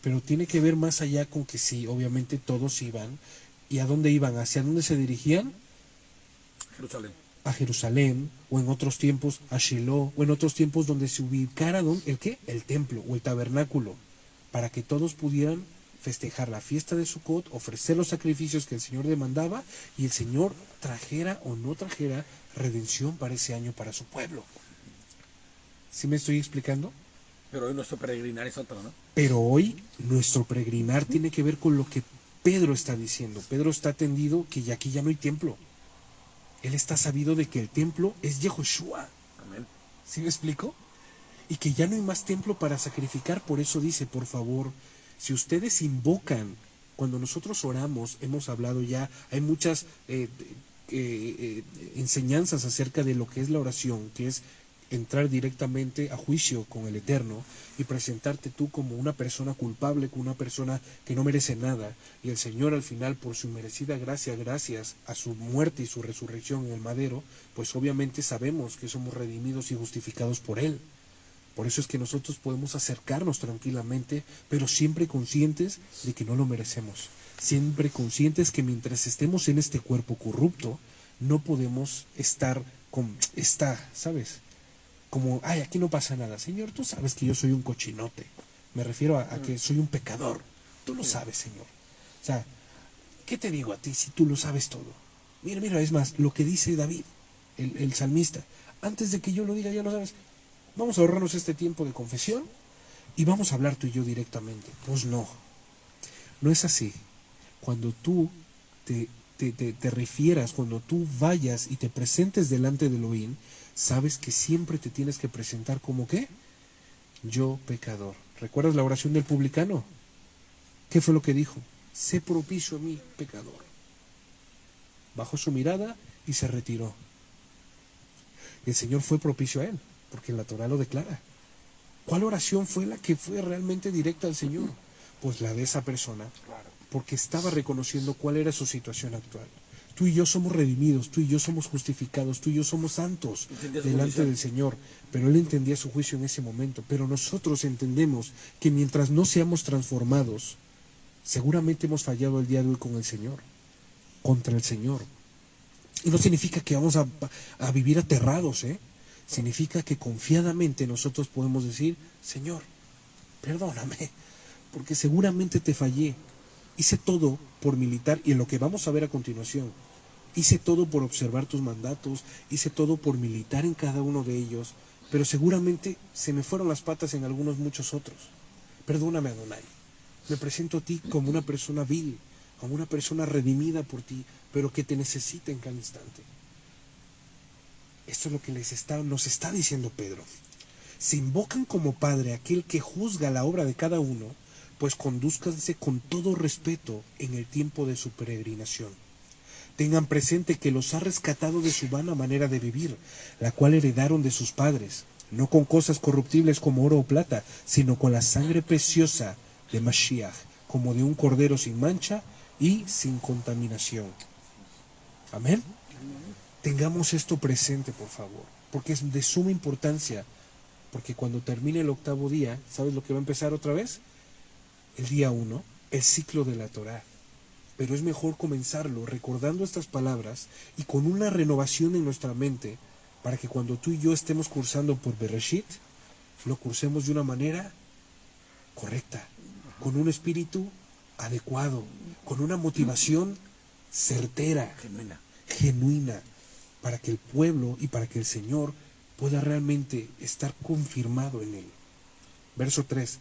A: Pero tiene que ver más allá con que sí, obviamente todos iban. ¿Y a dónde iban? ¿Hacia dónde se dirigían?
B: Jerusalén.
A: A Jerusalén, o en otros tiempos a Shiloh, o en otros tiempos donde se ubicara ¿el qué? El templo o el tabernáculo, para que todos pudieran festejar la fiesta de Sukkot, ofrecer los sacrificios que el Señor demandaba, y el Señor trajera o no trajera redención para ese año para su pueblo. ¿Sí me estoy explicando?
B: Pero hoy nuestro peregrinar es otro, ¿no?
A: Pero hoy nuestro peregrinar tiene que ver con lo que Pedro está diciendo. Pedro está atendido que aquí ya no hay templo. Él está sabido de que el templo es Yehoshua.
B: Amén.
A: ¿Sí me explico? Y que ya no hay más templo para sacrificar. Por eso dice, por favor, si ustedes invocan, cuando nosotros oramos, hemos hablado ya, hay muchas enseñanzas acerca de lo que es la oración, que es entrar directamente a juicio con el Eterno y presentarte tú como una persona culpable, como una persona que no merece nada, y el Señor al final, por su merecida gracia, gracias a su muerte y su resurrección en el madero, pues obviamente sabemos que somos redimidos y justificados por Él. Por eso es que nosotros podemos acercarnos tranquilamente, pero siempre conscientes de que no lo merecemos. Siempre conscientes que mientras estemos en este cuerpo corrupto, no podemos estar ¿sabes? Como, ay, aquí no pasa nada. Señor, tú sabes que yo soy un cochinote. Me refiero a que soy un pecador. Tú lo sabes, Señor. O sea, ¿qué te digo a ti si tú lo sabes todo? Mira, es más, lo que dice David, el salmista, antes de que yo lo diga, ya lo sabes. Vamos a ahorrarnos este tiempo de confesión y vamos a hablar tú y yo directamente. Pues no es así. Cuando tú te refieras, cuando tú vayas y te presentes delante de Elohim, sabes que siempre te tienes que presentar como ¿qué? Yo pecador. ¿Recuerdas la oración del publicano? ¿Qué fue lo que dijo? Sé propicio a mí, pecador. Bajó su mirada y se retiró. El Señor fue propicio a él, porque la Torah lo declara. ¿Cuál oración fue la que fue realmente directa al Señor? Pues la de esa persona, porque estaba reconociendo cuál era su situación actual. Tú y yo somos redimidos, tú y yo somos justificados, tú y yo somos santos delante del Señor. Pero Él entendía su juicio en ese momento. Pero nosotros entendemos que mientras no seamos transformados, seguramente hemos fallado el día de hoy con el Señor, contra el Señor. Y no significa que vamos a vivir aterrados, ¿eh? Significa que confiadamente nosotros podemos decir, Señor, perdóname, porque seguramente te fallé. Hice todo por militar, y en lo que vamos a ver a continuación, hice todo por observar tus mandatos, hice todo por militar en cada uno de ellos, pero seguramente se me fueron las patas en muchos otros. Perdóname, Adonai. Me presento a ti como una persona vil, como una persona redimida por ti, pero que te necesita en cada instante. Esto es lo que nos está diciendo Pedro. Se invocan como Padre aquel que juzga la obra de cada uno, pues condúzcanse con todo respeto en el tiempo de su peregrinación. Tengan presente que los ha rescatado de su vana manera de vivir, la cual heredaron de sus padres, no con cosas corruptibles como oro o plata, sino con la sangre preciosa de Mashiach, como de un cordero sin mancha y sin contaminación. Amén. Tengamos esto presente, por favor, porque es de suma importancia, porque cuando termine el 8º día, ¿sabes lo que va a empezar otra vez? El día 1, el ciclo de la Torá. Pero es mejor comenzarlo recordando estas palabras y con una renovación en nuestra mente, para que cuando tú y yo estemos cursando por Bereshit, lo cursemos de una manera correcta, con un espíritu adecuado, con una motivación certera, genuina, para que el pueblo y para que el Señor pueda realmente estar confirmado en él. Verso 3.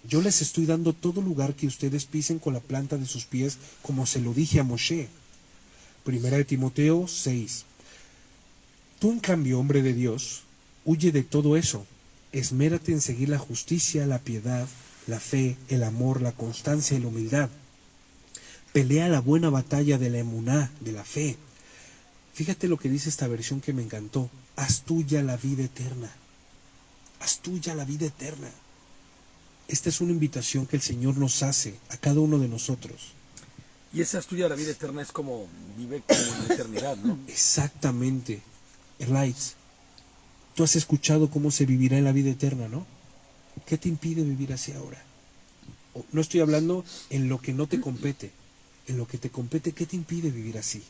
A: Yo les estoy dando todo lugar que ustedes pisen con la planta de sus pies, como se lo dije a Moshe. Primera de Timoteo 6. Tú, en cambio, hombre de Dios, huye de todo eso. Esmérate en seguir la justicia, la piedad, la fe, el amor, la constancia y la humildad. Pelea la buena batalla de la emuná, de la fe. Fíjate lo que dice esta versión que me encantó. Haz tuya la vida eterna. Haz tuya la vida eterna. Esta es una invitación que el Señor nos hace a cada uno de nosotros.
B: Y esa tuya la vida eterna es como vive como en la eternidad, ¿no?
A: Exactamente. Elites, tú has escuchado cómo se vivirá en la vida eterna, ¿no? ¿Qué te impide vivir así ahora? No estoy hablando en lo que no te compete. En lo que te compete, ¿qué te impide vivir así?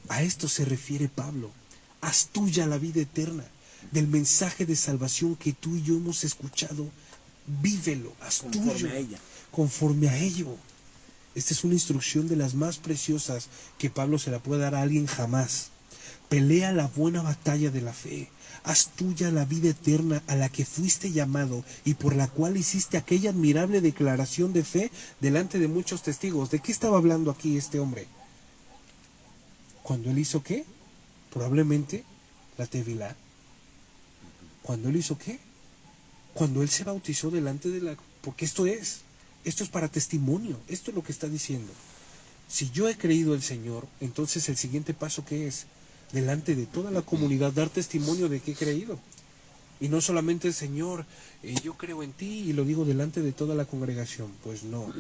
A: A esto se refiere Pablo. Haz tuya la vida eterna. Del mensaje de salvación que tú y yo hemos escuchado, vívelo, haz tuyo, conforme a ello. Esta es una instrucción de las más preciosas que Pablo se la puede dar a alguien jamás. Pelea la buena batalla de la fe. Haz tuya la vida eterna a la que fuiste llamado y por la cual hiciste aquella admirable declaración de fe delante de muchos testigos. ¿De qué estaba hablando aquí este hombre? ¿Cuando él hizo qué? Probablemente la Tevilá. ¿Cuando él hizo qué? Cuando él se bautizó delante de la... Porque esto es para testimonio, esto es lo que está diciendo. Si yo he creído el Señor, entonces el siguiente paso, ¿qué es? Delante de toda la comunidad, dar testimonio de que he creído. Y no solamente el Señor, yo creo en ti y lo digo delante de toda la congregación. Pues no.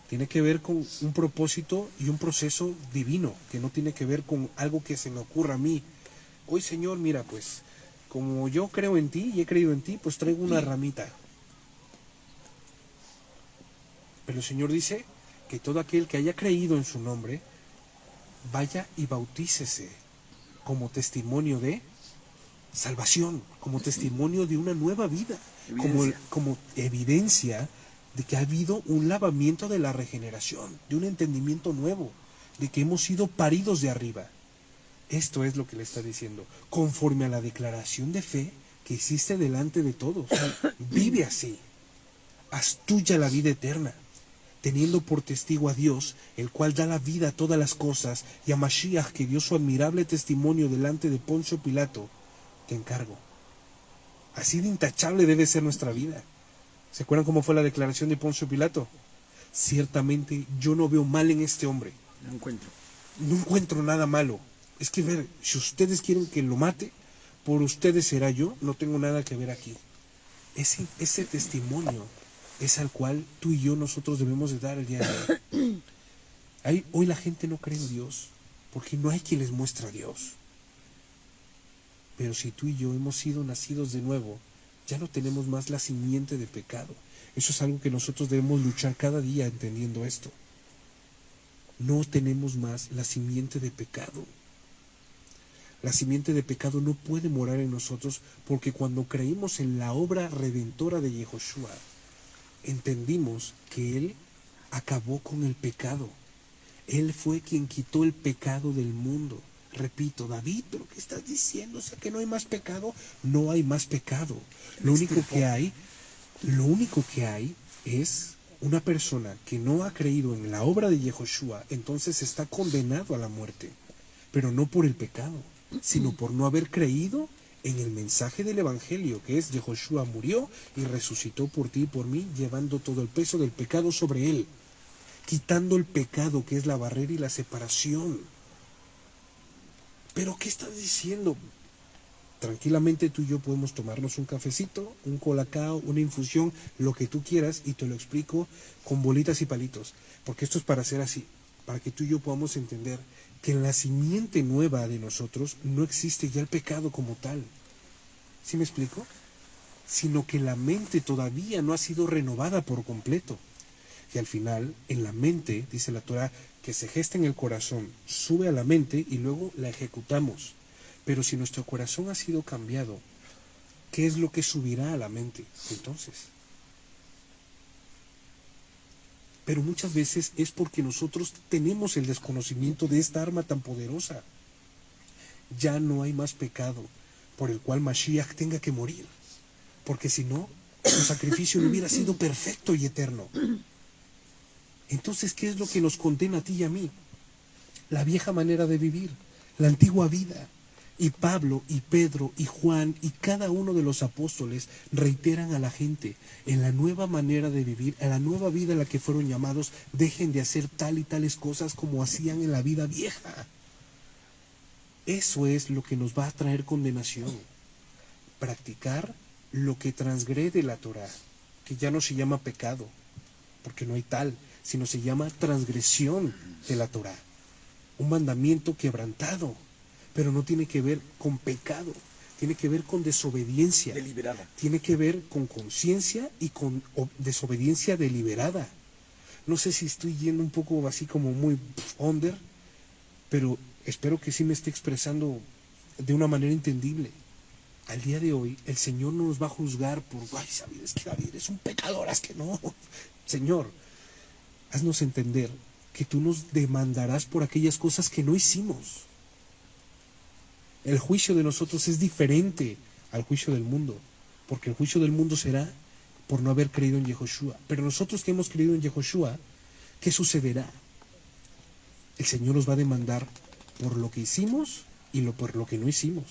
A: Tiene que ver con un propósito y un proceso divino, que no tiene que ver con algo que se me ocurra a mí. Hoy, Señor, mira, pues, como yo creo en ti y he creído en ti, pues traigo una ramita. Pero el Señor dice que todo aquel que haya creído en su nombre, vaya y bautícese como testimonio de salvación, como testimonio de una nueva vida, como evidencia de que ha habido un lavamiento de la regeneración, de un entendimiento nuevo, de que hemos sido paridos de arriba. Esto es lo que le está diciendo, conforme a la declaración de fe que hiciste delante de todos. Vive así, haz tuya la vida eterna, teniendo por testigo a Dios, el cual da la vida a todas las cosas, y a Mashiach, que dio su admirable testimonio delante de Poncio Pilato. Te encargo. Así de intachable debe ser nuestra vida. ¿Se acuerdan cómo fue la declaración de Poncio Pilato? Ciertamente yo no veo mal en este hombre. No encuentro nada malo. Es que ver, si ustedes quieren que lo mate, por ustedes será yo, no tengo nada que ver aquí. Ese testimonio es al cual tú y yo nosotros debemos de dar el día de hoy. Hoy la gente no cree en Dios, porque no hay quien les muestre a Dios. Pero si tú y yo hemos sido nacidos de nuevo, ya no tenemos más la simiente de pecado. Eso es algo que nosotros debemos luchar cada día entendiendo esto. No tenemos más la simiente de pecado. La simiente de pecado no puede morar en nosotros porque cuando creímos en la obra redentora de Yehoshua, entendimos que Él acabó con el pecado. Él fue quien quitó el pecado del mundo. Repito, David, ¿pero qué estás diciendo? O sea, que no hay más pecado. No hay más pecado. Lo único que hay es una persona que no ha creído en la obra de Yehoshua, entonces está condenado a la muerte. Pero no por el pecado, sino por no haber creído en el mensaje del Evangelio, que es Yehoshua murió y resucitó por ti y por mí, llevando todo el peso del pecado sobre él, quitando el pecado que es la barrera y la separación. ¿Pero qué estás diciendo? Tranquilamente tú y yo podemos tomarnos un cafecito, un colacao, una infusión, lo que tú quieras, y te lo explico con bolitas y palitos, porque esto es para ser así, para que tú y yo podamos entender que en la simiente nueva de nosotros no existe ya el pecado como tal. ¿Sí me explico? Sino que la mente todavía no ha sido renovada por completo. Y al final, en la mente, dice la Torah, que se gesta en el corazón, sube a la mente y luego la ejecutamos. Pero si nuestro corazón ha sido cambiado, ¿qué es lo que subirá a la mente entonces? Pero muchas veces es porque nosotros tenemos el desconocimiento de esta arma tan poderosa. Ya no hay más pecado por el cual Mashiach tenga que morir, porque si no, su sacrificio no hubiera sido perfecto y eterno. Entonces, ¿qué es lo que nos condena a ti y a mí? La vieja manera de vivir, la antigua vida. Y Pablo y Pedro y Juan y cada uno de los apóstoles reiteran a la gente en la nueva manera de vivir, en la nueva vida en la que fueron llamados, dejen de hacer tal y tales cosas como hacían en la vida vieja. Eso es lo que nos va a traer condenación. Practicar lo que transgrede la Torah, que ya no se llama pecado, porque no hay tal, sino se llama transgresión de la Torah. Un mandamiento quebrantado, pero no tiene que ver con pecado, tiene que ver con desobediencia.
B: Deliberada.
A: Tiene que ver con conciencia y con desobediencia deliberada. No sé si estoy yendo un poco así como muy under, pero espero que sí me esté expresando de una manera entendible. Al día de hoy, el Señor no nos va a juzgar por, ay, David, es que David es un pecador, es que no. Señor, haznos entender que tú nos demandarás por aquellas cosas que no hicimos. El juicio de nosotros es diferente al juicio del mundo, porque el juicio del mundo será por no haber creído en Yehoshua. Pero nosotros que hemos creído en Yehoshua, ¿qué sucederá? El Señor nos va a demandar por lo que hicimos y por lo que no hicimos.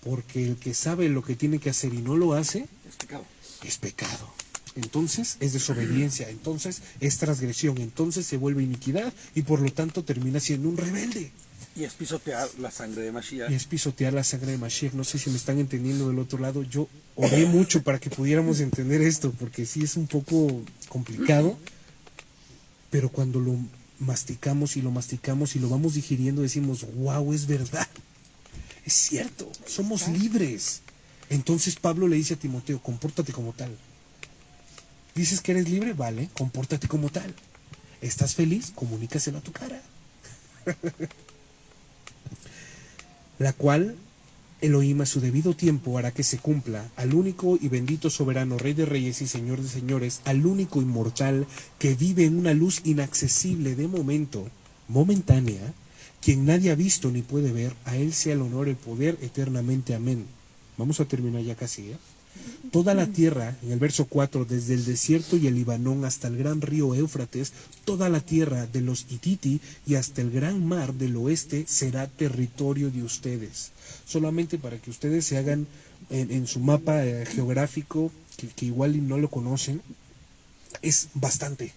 A: Porque el que sabe lo que tiene que hacer y no lo hace,
B: Es pecado.
A: Es pecado. Entonces es desobediencia, entonces es transgresión, entonces se vuelve iniquidad y por lo tanto termina siendo un rebelde.
B: Y es pisotear la sangre de Mashiach.
A: Y es pisotear la sangre de Mashiach. No sé si me están entendiendo del otro lado. Yo oré mucho para que pudiéramos entender esto, porque sí es un poco complicado, pero cuando lo masticamos y lo vamos digiriendo, decimos, wow, es verdad. Es cierto, somos libres. Entonces Pablo le dice a Timoteo, compórtate como tal. Dices que eres libre, vale, compórtate como tal. ¿Estás feliz? Comunícaselo a tu cara. La cual Elohim a su debido tiempo hará que se cumpla, al único y bendito soberano, Rey de reyes y Señor de señores, al único inmortal que vive en una luz inaccesible de momento, momentánea, quien nadie ha visto ni puede ver, a él sea el honor, el poder eternamente. Amén. Vamos a terminar ya casi, ¿eh? Toda la tierra, en el verso 4, desde el desierto y el Libanón hasta el gran río Éufrates, toda la tierra de los Hititi y hasta el gran mar del oeste será territorio de ustedes. Solamente para que ustedes se hagan en su mapa geográfico, que igual y no lo conocen, es bastante.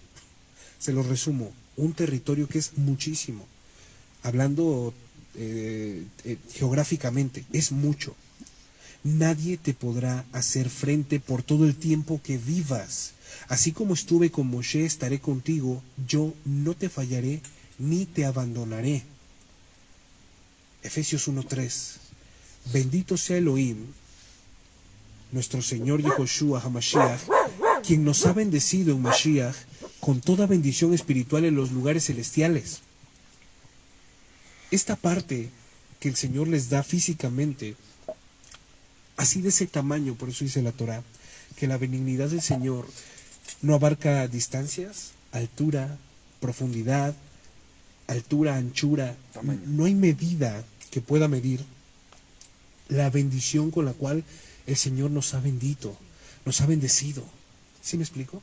A: Se lo resumo, un territorio que es muchísimo. Hablando geográficamente, es mucho. Nadie te podrá hacer frente por todo el tiempo que vivas. Así como estuve con Moshe, estaré contigo. Yo no te fallaré ni te abandonaré. Efesios 1:3. Bendito sea Elohim, nuestro Señor Yehoshua HaMashiach, quien nos ha bendecido en Mashiach con toda bendición espiritual en los lugares celestiales. Esta parte que el Señor les da físicamente, así de ese tamaño, por eso dice la Torá, que la benignidad del Señor no abarca distancias, altura, profundidad, altura, anchura.
B: Tamaño.
A: No hay medida que pueda medir la bendición con la cual el Señor nos ha bendito, nos ha bendecido. ¿Sí me explico?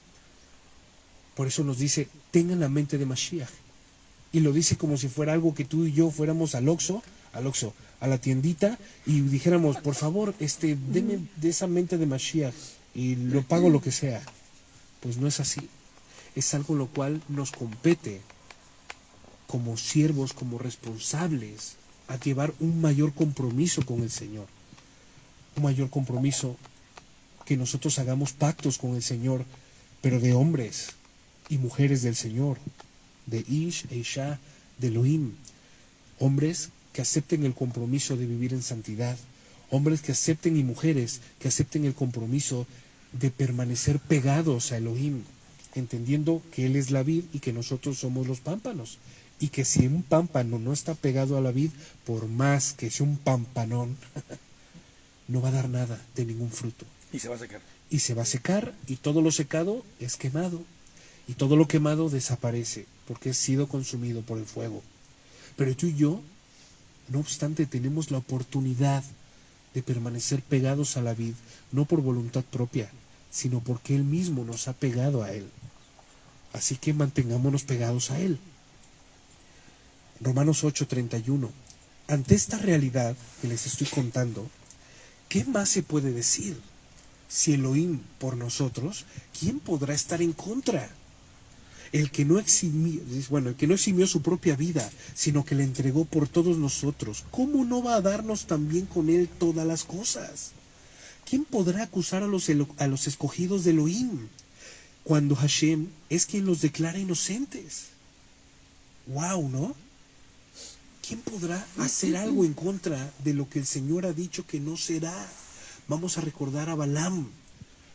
A: Por eso nos dice, tengan la mente de Mashiach. Y lo dice como si fuera algo que tú y yo fuéramos al Oxxo, a la tiendita, y dijéramos, por favor, deme de esa mente de Mashiach y lo pago lo que sea. Pues no es así. Es algo lo cual nos compete como siervos, como responsables, a llevar un mayor compromiso con el Señor. Un mayor compromiso, que nosotros hagamos pactos con el Señor, pero de hombres y mujeres del Señor, de Ish e Isha, de Elohim. Hombres que acepten el compromiso de vivir en santidad, hombres que acepten y mujeres que acepten el compromiso de permanecer pegados a Elohim, entendiendo que Él es la vid y que nosotros somos los pámpanos, y que si un pámpano no está pegado a la vid, por más que sea un pampanón, no va a dar nada de ningún fruto.
B: Y se va a secar.
A: Y se va a secar, y todo lo secado es quemado, y todo lo quemado desaparece, porque ha sido consumido por el fuego. Pero tú y yo, no obstante, tenemos la oportunidad de permanecer pegados a la vid, no por voluntad propia, sino porque Él mismo nos ha pegado a Él. Así que mantengámonos pegados a Él. Romanos 8:31. Ante esta realidad que les estoy contando, ¿qué más se puede decir? Si Elohim por nosotros, ¿quién podrá estar en contra? El que no eximió su propia vida, sino que la entregó por todos nosotros, ¿cómo no va a darnos también con Él todas las cosas? ¿Quién podrá acusar a los escogidos de Elohim, cuando Hashem es quien los declara inocentes? ¡Wow!, ¿no? ¿Quién podrá hacer algo en contra de lo que el Señor ha dicho que no será? Vamos a recordar a Balaam.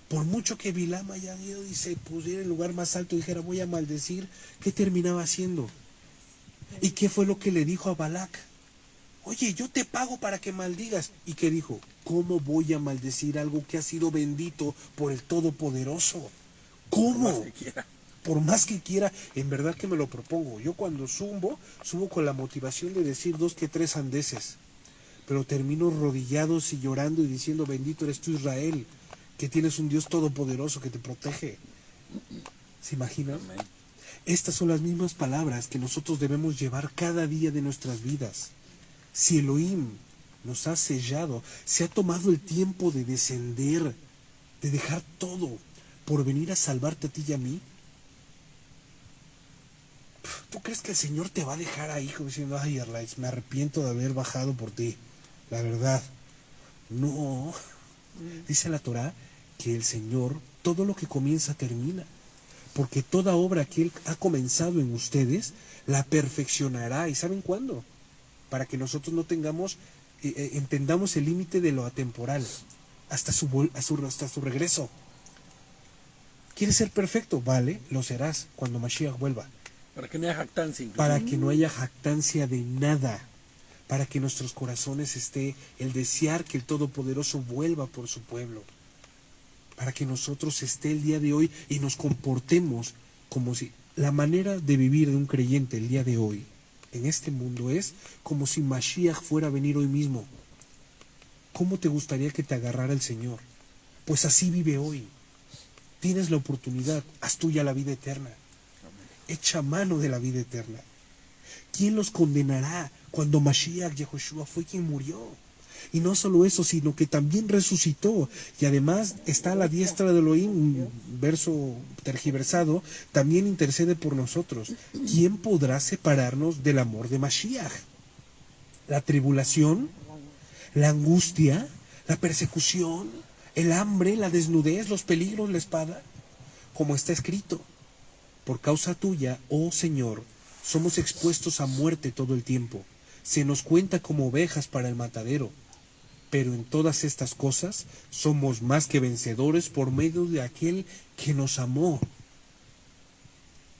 A: Por mucho que Bilam haya ido y se pusiera en el lugar más alto y dijera, voy a maldecir, ¿qué terminaba haciendo? ¿Y qué fue lo que le dijo a Balac? Oye, yo te pago para que maldigas. ¿Y qué dijo? ¿Cómo voy a maldecir algo que ha sido bendito por el Todopoderoso? ¿Cómo? Por más que quiera, en verdad que me lo propongo. Yo cuando subo con la motivación de decir 2 que 3 sandeces. Pero termino rodillados y llorando y diciendo, bendito eres tú, Israel, que tienes un Dios todopoderoso que te protege. ¿Se imaginan?
B: Amén.
A: Estas son las mismas palabras que nosotros debemos llevar cada día de nuestras vidas. Si Elohim nos ha sellado, se ha tomado el tiempo de descender, de dejar todo por venir a salvarte a ti y a mí, ¿tú crees que el Señor te va a dejar ahí como diciendo, ay, Erlaitz, me arrepiento de haber bajado por ti? La verdad, no. Dice la Torá que el Señor, todo lo que comienza termina, porque toda obra que Él ha comenzado en ustedes, la perfeccionará. ¿Y saben cuándo? Para que nosotros no entendamos el límite de lo atemporal. hasta su regreso. ¿Quieres ser perfecto? Vale, lo serás cuando Mashiach vuelva.
B: Para que no haya jactancia. Incluso.
A: Para que no haya jactancia de nada. Para que en nuestros corazones esté el desear que el Todopoderoso vuelva por su pueblo. Para que nosotros esté el día de hoy y nos comportemos como si la manera de vivir de un creyente el día de hoy en este mundo es como si Mashiach fuera a venir hoy mismo. ¿Cómo te gustaría que te agarrara el Señor? Pues así vive hoy. Tienes la oportunidad, haz tuya la vida eterna. Echa mano de la vida eterna. ¿Quién los condenará cuando Mashiach Yehoshua fue quien murió? Y no solo eso, sino que también resucitó. Y además está a la diestra de Elohim, un verso tergiversado, también intercede por nosotros. ¿Quién podrá separarnos del amor de Mashiach? ¿La tribulación? ¿La angustia? ¿La persecución? ¿El hambre? ¿La desnudez? ¿Los peligros? ¿La espada? Como está escrito, por causa tuya, oh Señor, somos expuestos a muerte todo el tiempo. Se nos cuenta como ovejas para el matadero. Pero en todas estas cosas somos más que vencedores por medio de aquel que nos amó.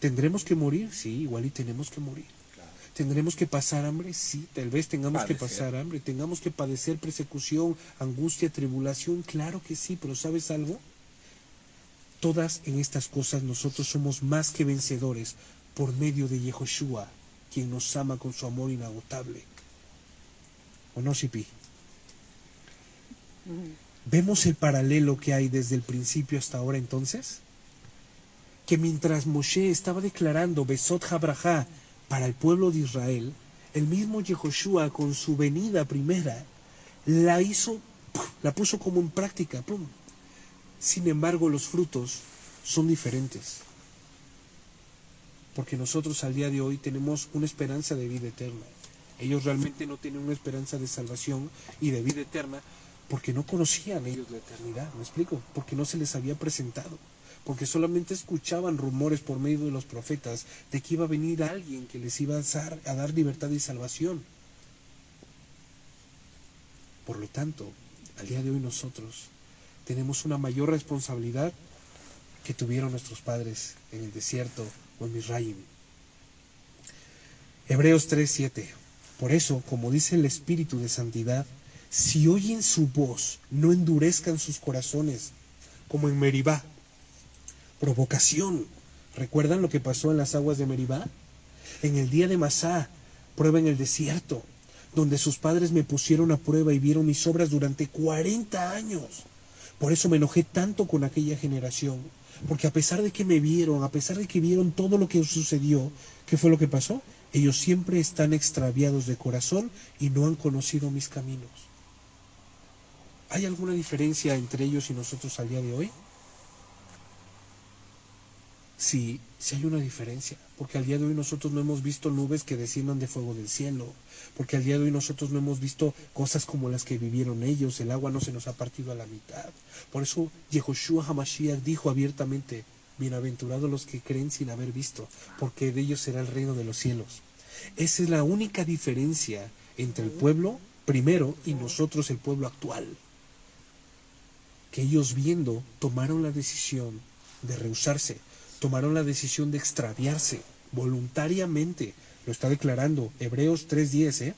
A: ¿Tendremos que morir? Sí, igual y tenemos que morir. Claro. ¿Tendremos que pasar hambre? Sí, tal vez tengamos que pasar hambre. ¿Tengamos que padecer persecución, angustia, tribulación? Claro que sí, pero ¿sabes algo? Todas en estas cosas nosotros somos más que vencedores por medio de Yehoshua, quien nos ama con su amor inagotable. ¿O no, Sipi? ¿Vemos el paralelo que hay desde el principio hasta ahora entonces? Que mientras Moshe estaba declarando Besot Habrajá para el pueblo de Israel, el mismo Yehoshua con su venida primera la puso como en práctica. ¡Pum! Sin embargo, los frutos son diferentes. Porque nosotros al día de hoy tenemos una esperanza de vida eterna. Ellos realmente no tienen una esperanza de salvación y de vida eterna porque no conocían ellos la eternidad, ¿me explico? Porque no se les había presentado, porque solamente escuchaban rumores por medio de los profetas de que iba a venir alguien que les iba a dar libertad y salvación. Por lo tanto, al día de hoy nosotros tenemos una mayor responsabilidad que tuvieron nuestros padres en el desierto o en Misraim. Hebreos 3:7. Por eso, como dice el Espíritu de Santidad, si oyen su voz, no endurezcan sus corazones, como en Meribá. Provocación. ¿Recuerdan lo que pasó en las aguas de Meribá? En el día de Masá, prueba en el desierto, donde sus padres me pusieron a prueba y vieron mis obras durante 40 años. Por eso me enojé tanto con aquella generación, porque a pesar de que me vieron, a pesar de que vieron todo lo que sucedió, ¿qué fue lo que pasó? Ellos siempre están extraviados de corazón y no han conocido mis caminos. ¿Hay alguna diferencia entre ellos y nosotros al día de hoy? Sí, sí hay una diferencia, porque al día de hoy nosotros no hemos visto nubes que desciendan de fuego del cielo, porque al día de hoy nosotros no hemos visto cosas como las que vivieron ellos, el agua no se nos ha partido a la mitad. Por eso Yehoshua HaMashiach dijo abiertamente, bienaventurados los que creen sin haber visto, porque de ellos será el reino de los cielos. Esa es la única diferencia entre el pueblo primero y nosotros el pueblo actual. Que ellos viendo tomaron la decisión de rehusarse, tomaron la decisión de extraviarse voluntariamente. Lo está declarando Hebreos 3:10.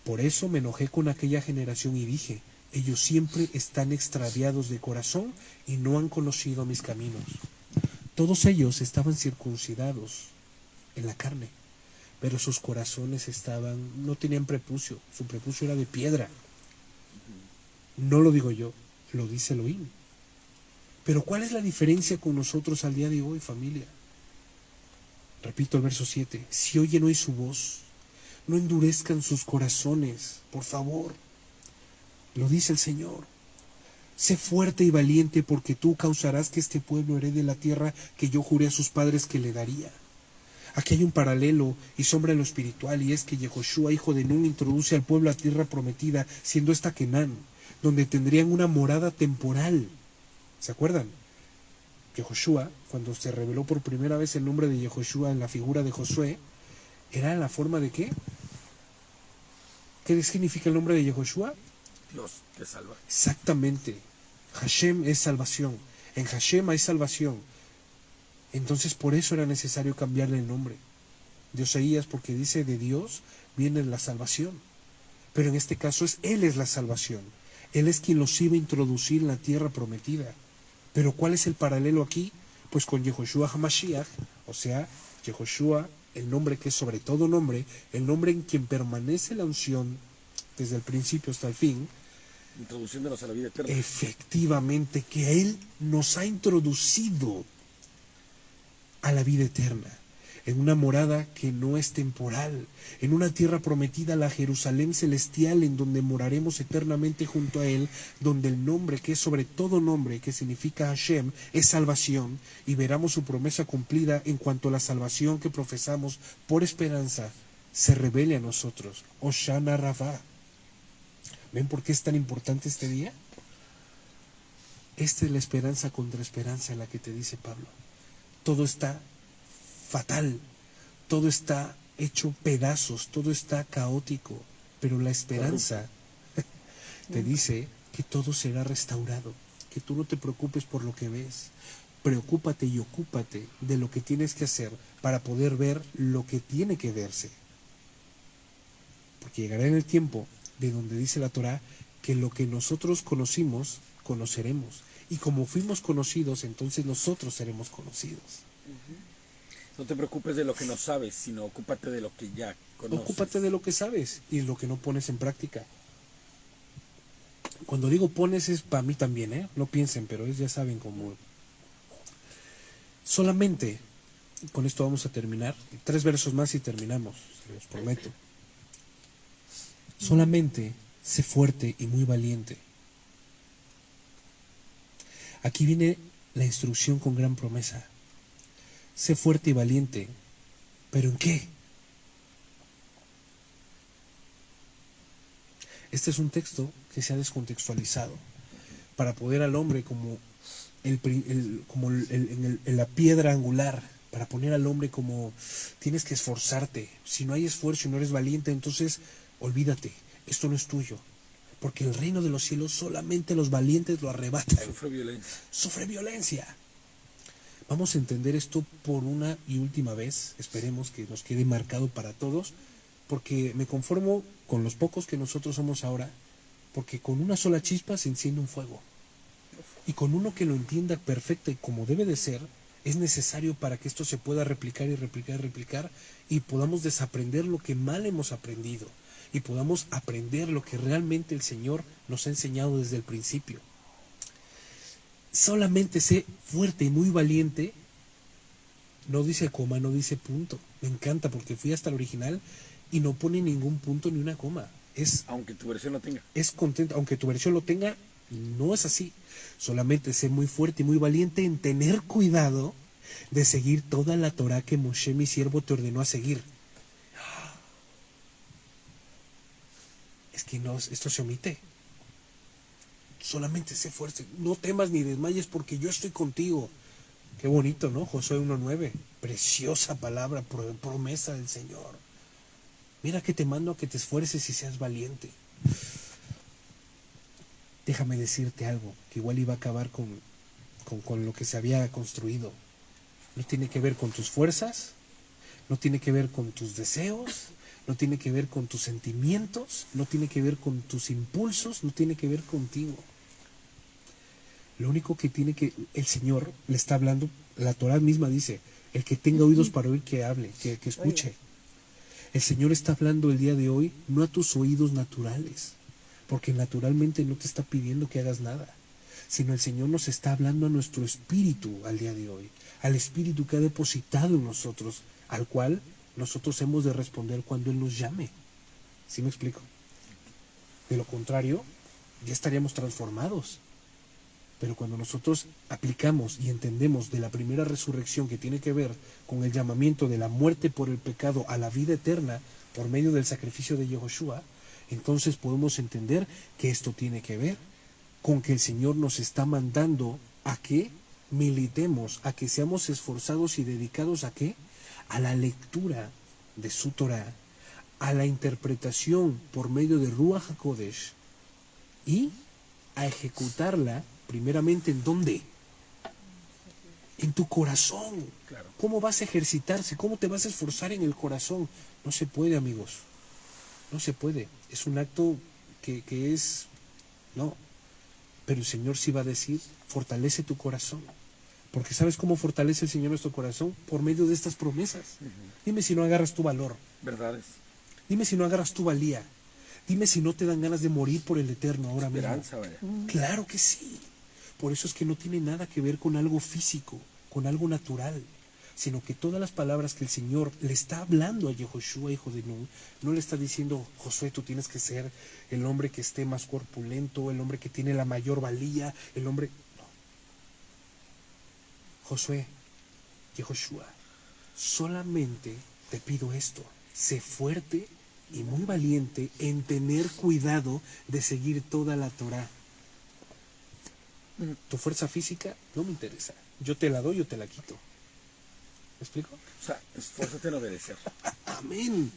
A: Por eso me enojé con aquella generación y dije, ellos siempre están extraviados de corazón y no han conocido mis caminos. Todos ellos estaban circuncidados en la carne, pero sus corazones no tenían prepucio, su prepucio era de piedra. No lo digo yo, lo dice Elohim. Pero ¿cuál es la diferencia con nosotros al día de hoy, familia? Repito el verso 7. Si oyen hoy su voz, no endurezcan sus corazones, por favor. Lo dice el Señor. Sé fuerte y valiente, porque tú causarás que este pueblo herede la tierra que yo juré a sus padres que le daría. Aquí hay un paralelo y sombra en lo espiritual, y es que Yehoshua, hijo de Nun, introduce al pueblo a tierra prometida, siendo esta Canaán, donde tendrían una morada temporal. ¿Se acuerdan? Yehoshua, cuando se reveló por primera vez el nombre de Yehoshua en la figura de Josué, ¿era la forma de qué? ¿Qué significa el nombre de Yehoshua?
B: Dios que salva.
A: Exactamente. Hashem es salvación. En Hashem hay salvación. Entonces por eso era necesario cambiarle el nombre de Oseías, porque dice de Dios viene la salvación. Pero en este caso Él es la salvación. Él es quien los iba a introducir en la tierra prometida. Pero ¿cuál es el paralelo aquí? Pues con Yehoshua HaMashiach, o sea, Yehoshua, el nombre que es sobre todo nombre, el nombre en quien permanece la unción desde el principio hasta el fin,
B: introduciéndonos a la vida eterna.
A: Efectivamente, que Él nos ha introducido a la vida eterna, en una morada que no es temporal, en una tierra prometida, la Jerusalén celestial, en donde moraremos eternamente junto a Él, donde el nombre que es sobre todo nombre, que significa Hashem, es salvación, y veramos su promesa cumplida en cuanto a la salvación que profesamos por esperanza se revele a nosotros. Hoshana Rabbah. ¿Ven por qué es tan importante este día? Esta es la esperanza contra esperanza, la que te dice Pablo. Todo está fatal, todo está hecho pedazos, todo está caótico, pero la esperanza te dice que todo será restaurado, que tú no te preocupes por lo que ves, preocúpate y ocúpate de lo que tienes que hacer para poder ver lo que tiene que verse. Porque llegará en el tiempo de donde dice la Torá que lo que nosotros conocimos, conoceremos. Y como fuimos conocidos, entonces nosotros seremos conocidos.
B: No te preocupes de lo que no sabes, sino ocúpate de lo que ya conoces.
A: Ocúpate de lo que sabes y lo que no pones en práctica. Cuando digo pones es para mí también, ¿eh? No piensen, pero ya saben cómo. Solamente, con esto vamos a terminar, 3 versos más y terminamos, se los prometo. Solamente sé fuerte y muy valiente. Aquí viene la instrucción con gran promesa. Sé fuerte y valiente, ¿pero en qué? Este es un texto que se ha descontextualizado para poder al hombre como la piedra angular, para poner al hombre como tienes que esforzarte. Si no hay esfuerzo y no eres valiente, entonces olvídate, esto no es tuyo. Porque el reino de los cielos solamente los valientes lo arrebatan.
B: Sufre violencia.
A: Sufre violencia. Vamos a entender esto por una y última vez. Esperemos que nos quede marcado para todos, porque me conformo con los pocos que nosotros somos ahora, porque con una sola chispa se enciende un fuego. Y con uno que lo entienda perfecta y como debe de ser, es necesario para que esto se pueda replicar y replicar y replicar, y podamos desaprender lo que mal hemos aprendido, y podamos aprender lo que realmente el Señor nos ha enseñado desde el principio. Solamente sé fuerte y muy valiente. No dice coma, no dice punto. Me encanta porque fui hasta el original y no pone ningún punto ni una coma.
B: Aunque tu versión lo tenga.
A: Es contento, aunque tu versión lo tenga, no es así. Solamente sé muy fuerte y muy valiente en tener cuidado de seguir toda la Torá que Moshe, mi siervo, te ordenó a seguir. Es que no, esto se omite. Solamente sé fuerte, no temas ni desmayes porque yo estoy contigo. Qué bonito, ¿no? Josué 1:9, preciosa palabra, promesa del Señor. Mira que te mando a que te esfuerces y seas valiente. Déjame decirte algo, que igual iba a acabar con lo que se había construido. No tiene que ver con tus fuerzas, no tiene que ver con tus deseos, no tiene que ver con tus sentimientos, no tiene que ver con tus impulsos, no tiene que ver contigo. Lo único que tiene que, el Señor le está hablando, la Torá misma dice, el que tenga oídos para oír, que hable, que escuche. El Señor está hablando el día de hoy, no a tus oídos naturales, porque naturalmente no te está pidiendo que hagas nada, sino el Señor nos está hablando a nuestro espíritu al día de hoy, al espíritu que ha depositado en nosotros, al cual nosotros hemos de responder cuando Él nos llame. ¿Sí me explico? De lo contrario, ya estaríamos transformados. Pero cuando nosotros aplicamos y entendemos de la primera resurrección que tiene que ver con el llamamiento de la muerte por el pecado a la vida eterna por medio del sacrificio de Yehoshua, entonces podemos entender que esto tiene que ver con que el Señor nos está mandando a que militemos, a que seamos esforzados y dedicados a qué, a la lectura de su Torah, a la interpretación por medio de Ruach HaKodesh y a ejecutarla primeramente ¿en dónde? En tu corazón.
B: Claro.
A: ¿Cómo vas a ejercitarse? ¿Cómo te vas a esforzar en el corazón? No se puede, amigos. No se puede. Es un acto que es... No. Pero el Señor sí va a decir, fortalece tu corazón. Porque ¿sabes cómo fortalece el Señor nuestro corazón? Por medio de estas promesas. Dime si no agarras tu valor.
B: Verdades.
A: Dime si no agarras tu valía. Dime si no te dan ganas de morir por el eterno ahora
B: Esperanza,
A: mismo.
B: vaya.
A: Claro que sí. Por eso es que no tiene nada que ver con algo físico, con algo natural, sino que todas las palabras que el Señor le está hablando a Yehoshua, hijo de Nun, no le está diciendo, Josué, tú tienes que ser el hombre que esté más corpulento, el hombre que tiene la mayor valía, el hombre... No. Josué, Yehoshua, solamente te pido esto, sé fuerte y muy valiente en tener cuidado de seguir toda la Torá. Tu fuerza física no me interesa. Yo te la doy, yo te la quito. ¿Me explico?
B: O sea, esfuérzate en obedecer.
A: Amén.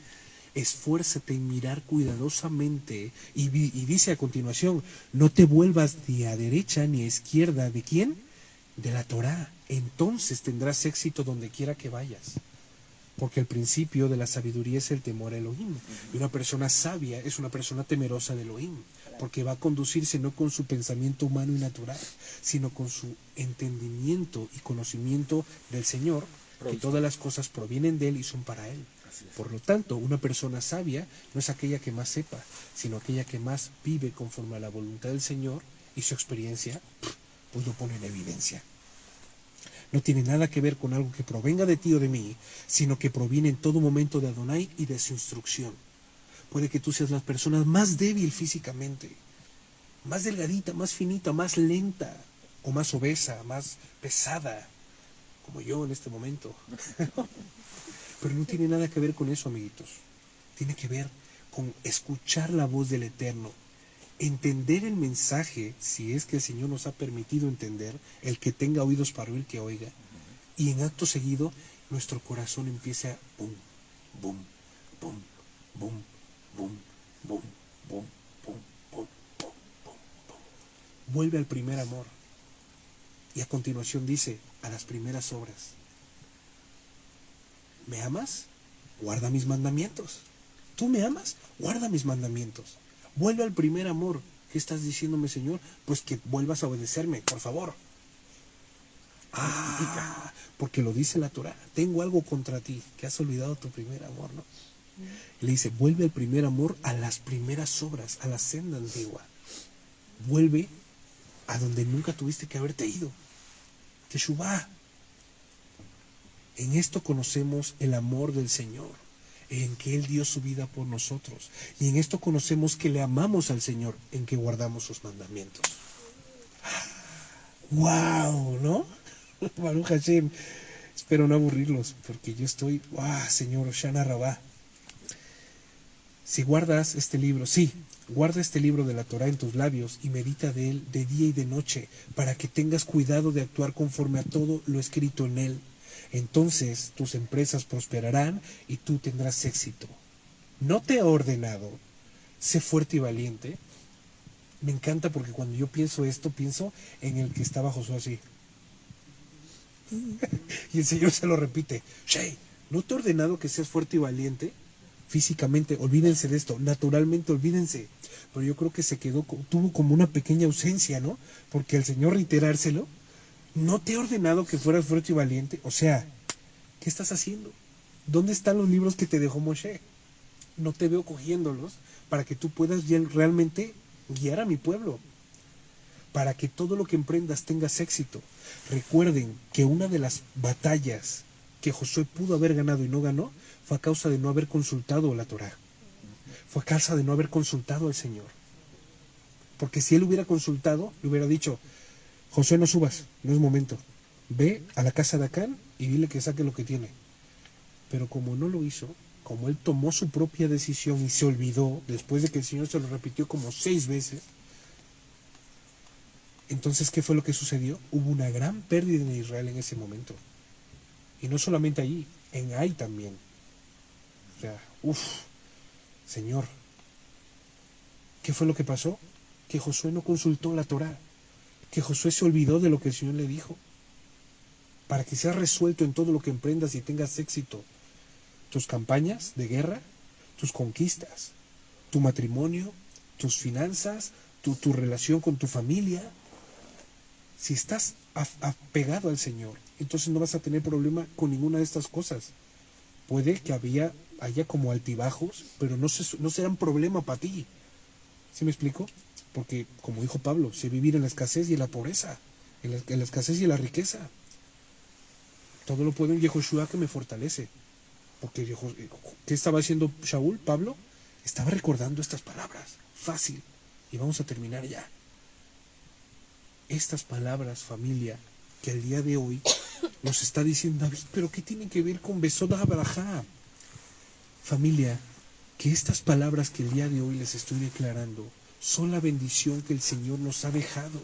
A: Esfuérzate en mirar cuidadosamente y dice a continuación, no te vuelvas ni a derecha ni a izquierda. ¿De quién? De la Torá. Entonces tendrás éxito donde quiera que vayas. Porque el principio de la sabiduría es el temor a Elohim. Y una persona sabia es una persona temerosa de Elohim. Porque va a conducirse no con su pensamiento humano y natural, sino con su entendimiento y conocimiento del Señor, que todas las cosas provienen de Él y son para Él. Por lo tanto, una persona sabia no es aquella que más sepa, sino aquella que más vive conforme a la voluntad del Señor, y su experiencia pues lo pone en evidencia. No tiene nada que ver con algo que provenga de ti o de mí, sino que proviene en todo momento de Adonai y de su instrucción. Puede que tú seas la persona más débil físicamente, más delgadita, más finita, más lenta, o más obesa, más pesada, como yo en este momento. Pero no tiene nada que ver con eso, amiguitos. Tiene que ver con escuchar la voz del Eterno, entender el mensaje, si es que el Señor nos ha permitido entender, el que tenga oídos para oír, que oiga, y en acto seguido nuestro corazón empieza a bum, bum, bum, bum, bum, bum, bum, bum, bum, bum, bum, bum. Vuelve al primer amor. Y a continuación dice, a las primeras obras. ¿Me amas? Guarda mis mandamientos. ¿Tú me amas? Guarda mis mandamientos. Vuelve al primer amor. ¿Qué estás diciéndome, Señor? Pues que vuelvas a obedecerme, por favor. Ah, porque lo dice la Torá. Tengo algo contra ti, que has olvidado tu primer amor, ¿no? Le dice, vuelve al primer amor, a las primeras obras, a la senda antigua. Vuelve a donde nunca tuviste que haberte ido. Teshuvá. En esto conocemos el amor del Señor, en que Él dio su vida por nosotros. Y en esto conocemos que le amamos al Señor, en que guardamos sus mandamientos. ¡Wow! ¿No? Baruch Hashem. Espero no aburrirlos, porque yo estoy... ¡Wow, Señor! Shana Rabá. Si guardas este libro, sí, guarda este libro de la Torá en tus labios y medita de él de día y de noche, para que tengas cuidado de actuar conforme a todo lo escrito en él. Entonces tus empresas prosperarán y tú tendrás éxito. No te he ordenado, sé fuerte y valiente. Me encanta porque cuando yo pienso esto, pienso en el que estaba Josué así. Y el Señor se lo repite. Shey, ¿no te he ordenado que seas fuerte y valiente? Físicamente, olvídense de esto, naturalmente olvídense. Pero yo creo que tuvo como una pequeña ausencia, ¿no? Porque el Señor reiterárselo, ¿no te he ordenado que fueras fuerte y valiente? O sea, ¿qué estás haciendo? ¿Dónde están los libros que te dejó Moshe? No te veo cogiéndolos para que tú puedas realmente guiar a mi pueblo. Para que todo lo que emprendas tengas éxito. Recuerden que una de las batallas que Josué pudo haber ganado y no ganó fue a causa de no haber consultado la Torá. Fue a causa de no haber consultado al Señor. Porque si él hubiera consultado, le hubiera dicho, Josué, no subas, no es momento. Ve a la casa de Acán y dile que saque lo que tiene. Pero como no lo hizo, como él tomó su propia decisión y se olvidó, después de que el Señor se lo repitió como 6 veces, entonces, ¿qué fue lo que sucedió? Hubo una gran pérdida en Israel en ese momento. Y no solamente allí, en Ai también. O sea, Señor, ¿qué fue lo que pasó? que Josué no consultó la Torá, que Josué se olvidó de lo que el Señor le dijo, para que seas resuelto en todo lo que emprendas y tengas éxito. Tus campañas de guerra, tus conquistas, tu matrimonio, tus finanzas, tu relación con tu familia. Si estás apegado al Señor, entonces no vas a tener problema con ninguna de estas cosas. Puede que haya como altibajos, pero no serán problema para ti. ¿Sí me explico? Porque, como dijo Pablo, sé vivir en la escasez y en la pobreza, en la escasez y en la riqueza. Todo lo puedo en Yehoshua que me fortalece. Porque ¿qué estaba haciendo Shaul, Pablo? Estaba recordando estas palabras. Fácil. Y vamos a terminar ya. Estas palabras, familia, que al día de hoy nos está diciendo David, pero ¿qué tienen que ver con Besod Abraham? Familia, que estas palabras que el día de hoy les estoy declarando son la bendición que el Señor nos ha dejado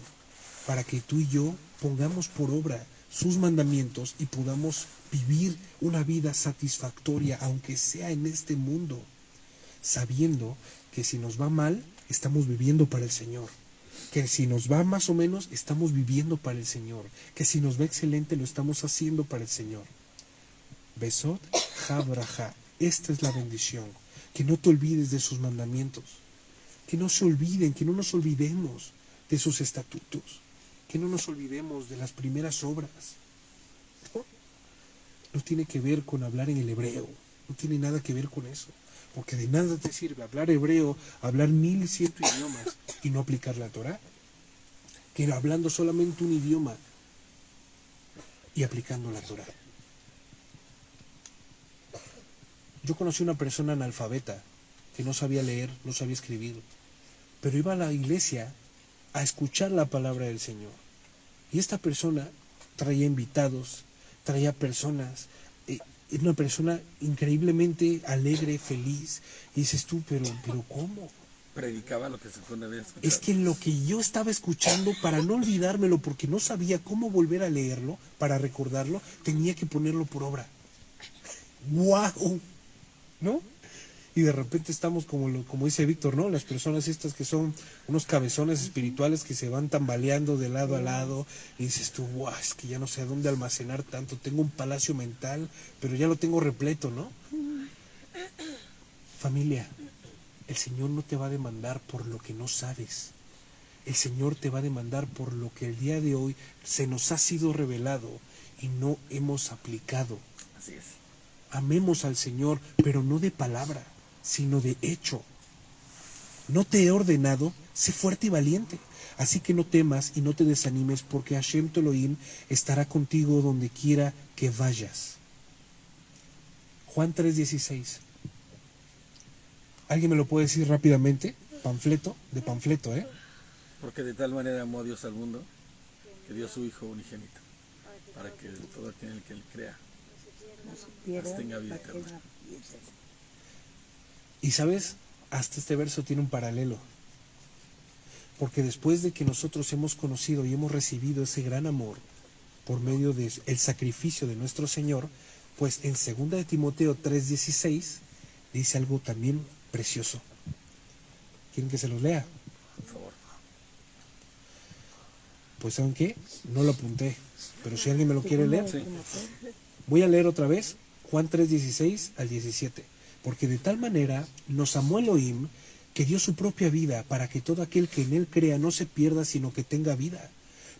A: para que tú y yo pongamos por obra sus mandamientos y podamos vivir una vida satisfactoria, aunque sea en este mundo, sabiendo que si nos va mal, estamos viviendo para el Señor, que si nos va más o menos, estamos viviendo para el Señor, que si nos va excelente, lo estamos haciendo para el Señor. Besot Habraja, esta es la bendición, que no te olvides de sus mandamientos, que no se olviden, que no nos olvidemos de sus estatutos, que no nos olvidemos de las primeras obras. No tiene que ver con hablar en el hebreo, no tiene nada que ver con eso, porque de nada te sirve hablar hebreo, hablar 1100 idiomas y no aplicar la Torá, que hablando solamente un idioma y aplicando la Torá. Yo conocí una persona analfabeta que no sabía leer, no sabía escribir, pero iba a la iglesia a escuchar la palabra del Señor. Y esta persona traía invitados, traía personas, era una persona increíblemente alegre, feliz. Y dices tú, pero ¿cómo?
B: Predicaba lo que se pone a escuchar.
A: Es que lo que yo estaba escuchando, para no olvidármelo, porque no sabía cómo volver a leerlo, para recordarlo, tenía que ponerlo por obra. ¡Guau! ¿No? Y de repente estamos como dice Víctor, ¿no? Las personas estas que son unos cabezones espirituales que se van tambaleando de lado a lado y dices tú, guau, es que ya no sé a dónde almacenar tanto, tengo un palacio mental, pero ya lo tengo repleto, ¿no? Familia, el Señor no te va a demandar por lo que no sabes. El Señor te va a demandar por lo que el día de hoy se nos ha sido revelado y no hemos aplicado.
B: Así es.
A: Amemos al Señor, pero no de palabra, sino de hecho. No te he ordenado, sé fuerte y valiente. Así que no temas y no te desanimes, porque Hashem tu Elohim estará contigo donde quiera que vayas. Juan 3:16. ¿Alguien me lo puede decir rápidamente? De panfleto, ¿eh?
B: Porque de tal manera amó Dios al mundo, que dio su Hijo unigénito, para que todo aquel que él crea tenga vida eterna.
A: Y sabes, hasta este verso tiene un paralelo. Porque después de que nosotros hemos conocido y hemos recibido ese gran amor por medio del sacrificio de nuestro Señor, pues en 2 de Timoteo 3:16 dice algo también precioso. ¿Quieren que se los lea?
B: Por favor.
A: Pues ¿saben qué? No lo apunté, pero si alguien me lo quiere leer,
B: Sí.
A: voy a leer otra vez Juan 3:16 al 17. Porque de tal manera nos amó Elohim que dio su propia vida para que todo aquel que en él crea no se pierda, sino que tenga vida.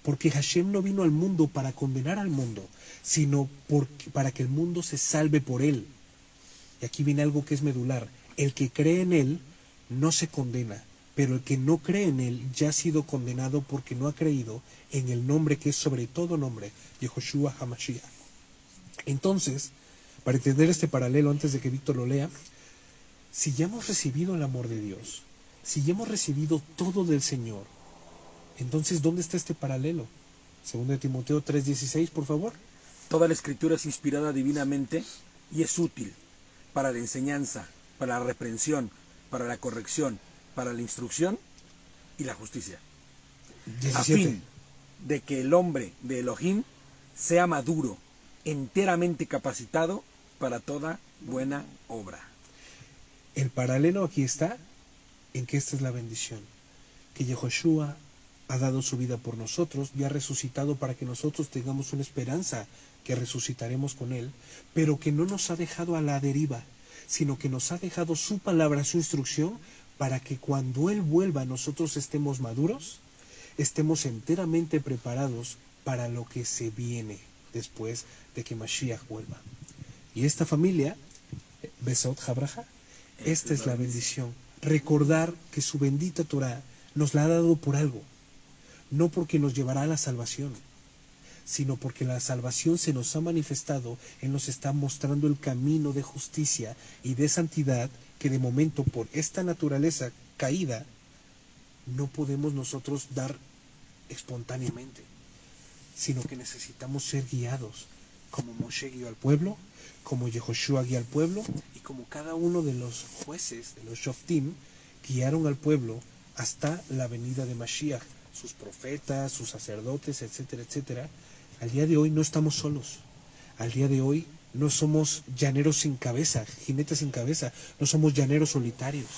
A: Porque Hashem no vino al mundo para condenar al mundo, sino para que el mundo se salve por él. Y aquí viene algo que es medular. El que cree en él no se condena, pero el que no cree en él ya ha sido condenado porque no ha creído en el nombre que es sobre todo nombre, Yehoshua HaMashiach. Entonces, para entender este paralelo antes de que Víctor lo lea, si ya hemos recibido el amor de Dios, si ya hemos recibido todo del Señor, entonces ¿dónde está este paralelo? 2 de Timoteo 3:16, por favor.
B: Toda la escritura es inspirada divinamente y es útil para la enseñanza, para la reprensión, para la corrección, para la instrucción y la justicia.
A: 17.
B: A fin de que el hombre de Elohim sea maduro, enteramente capacitado para toda buena obra.
A: El paralelo aquí está en que esta es la bendición, que Yehoshua ha dado su vida por nosotros y ha resucitado para que nosotros tengamos una esperanza que resucitaremos con Él, pero que no nos ha dejado a la deriva, sino que nos ha dejado su palabra, su instrucción, para que cuando Él vuelva nosotros estemos maduros, estemos enteramente preparados para lo que se viene después de que Mashiach vuelva. Y esta familia, Besot Habraja, esta es la bendición. Recordar que su bendita Torah nos la ha dado por algo, no porque nos llevará a la salvación, sino porque la salvación se nos ha manifestado, Él nos está mostrando el camino de justicia y de santidad que de momento por esta naturaleza caída no podemos nosotros dar espontáneamente, sino que necesitamos ser guiados, como Moshe guió al pueblo, como Yehoshua guía al pueblo, y como cada uno de los jueces, de los shoftim, guiaron al pueblo hasta la venida de Mashiach, sus profetas, sus sacerdotes, etcétera, etcétera. Al día de hoy no estamos solos, al día de hoy no somos llaneros sin cabeza, jinetes sin cabeza, no somos llaneros solitarios.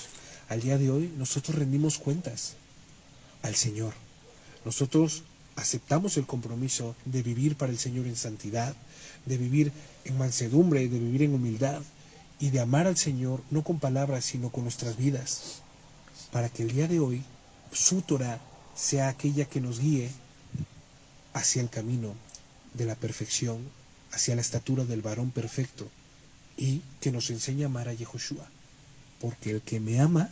A: Al día de hoy nosotros rendimos cuentas al Señor. Nosotros aceptamos el compromiso de vivir para el Señor en santidad, de vivir en mansedumbre, de vivir en humildad y de amar al Señor no con palabras sino con nuestras vidas, para que el día de hoy su Torah sea aquella que nos guíe hacia el camino de la perfección, hacia la estatura del varón perfecto, y que nos enseñe a amar a Yehoshua, porque el que me ama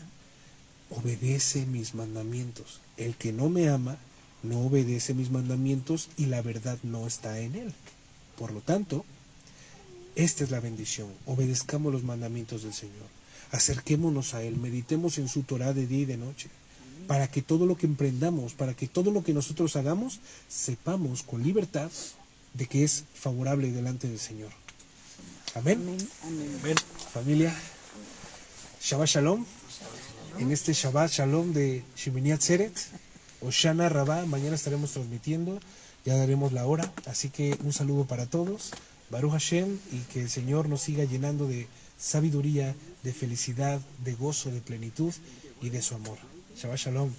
A: obedece mis mandamientos, el que no me ama no obedece mis mandamientos y la verdad no está en él. Por lo tanto, esta es la bendición: obedezcamos los mandamientos del Señor, acerquémonos a Él, meditemos en su Torah de día y de noche, para que todo lo que emprendamos, para que todo lo que nosotros hagamos, sepamos con libertad de que es favorable delante del Señor. Amén.
C: Amén. Amén.
B: Amén.
A: Familia, Shabbat Shalom. En este Shabbat Shalom de Shemini Atzeret, Oshana Rabá, mañana estaremos transmitiendo, ya daremos la hora, así que un saludo para todos, Baruch Hashem, y que el Señor nos siga llenando de sabiduría, de felicidad, de gozo, de plenitud y de su amor. Shabbat Shalom.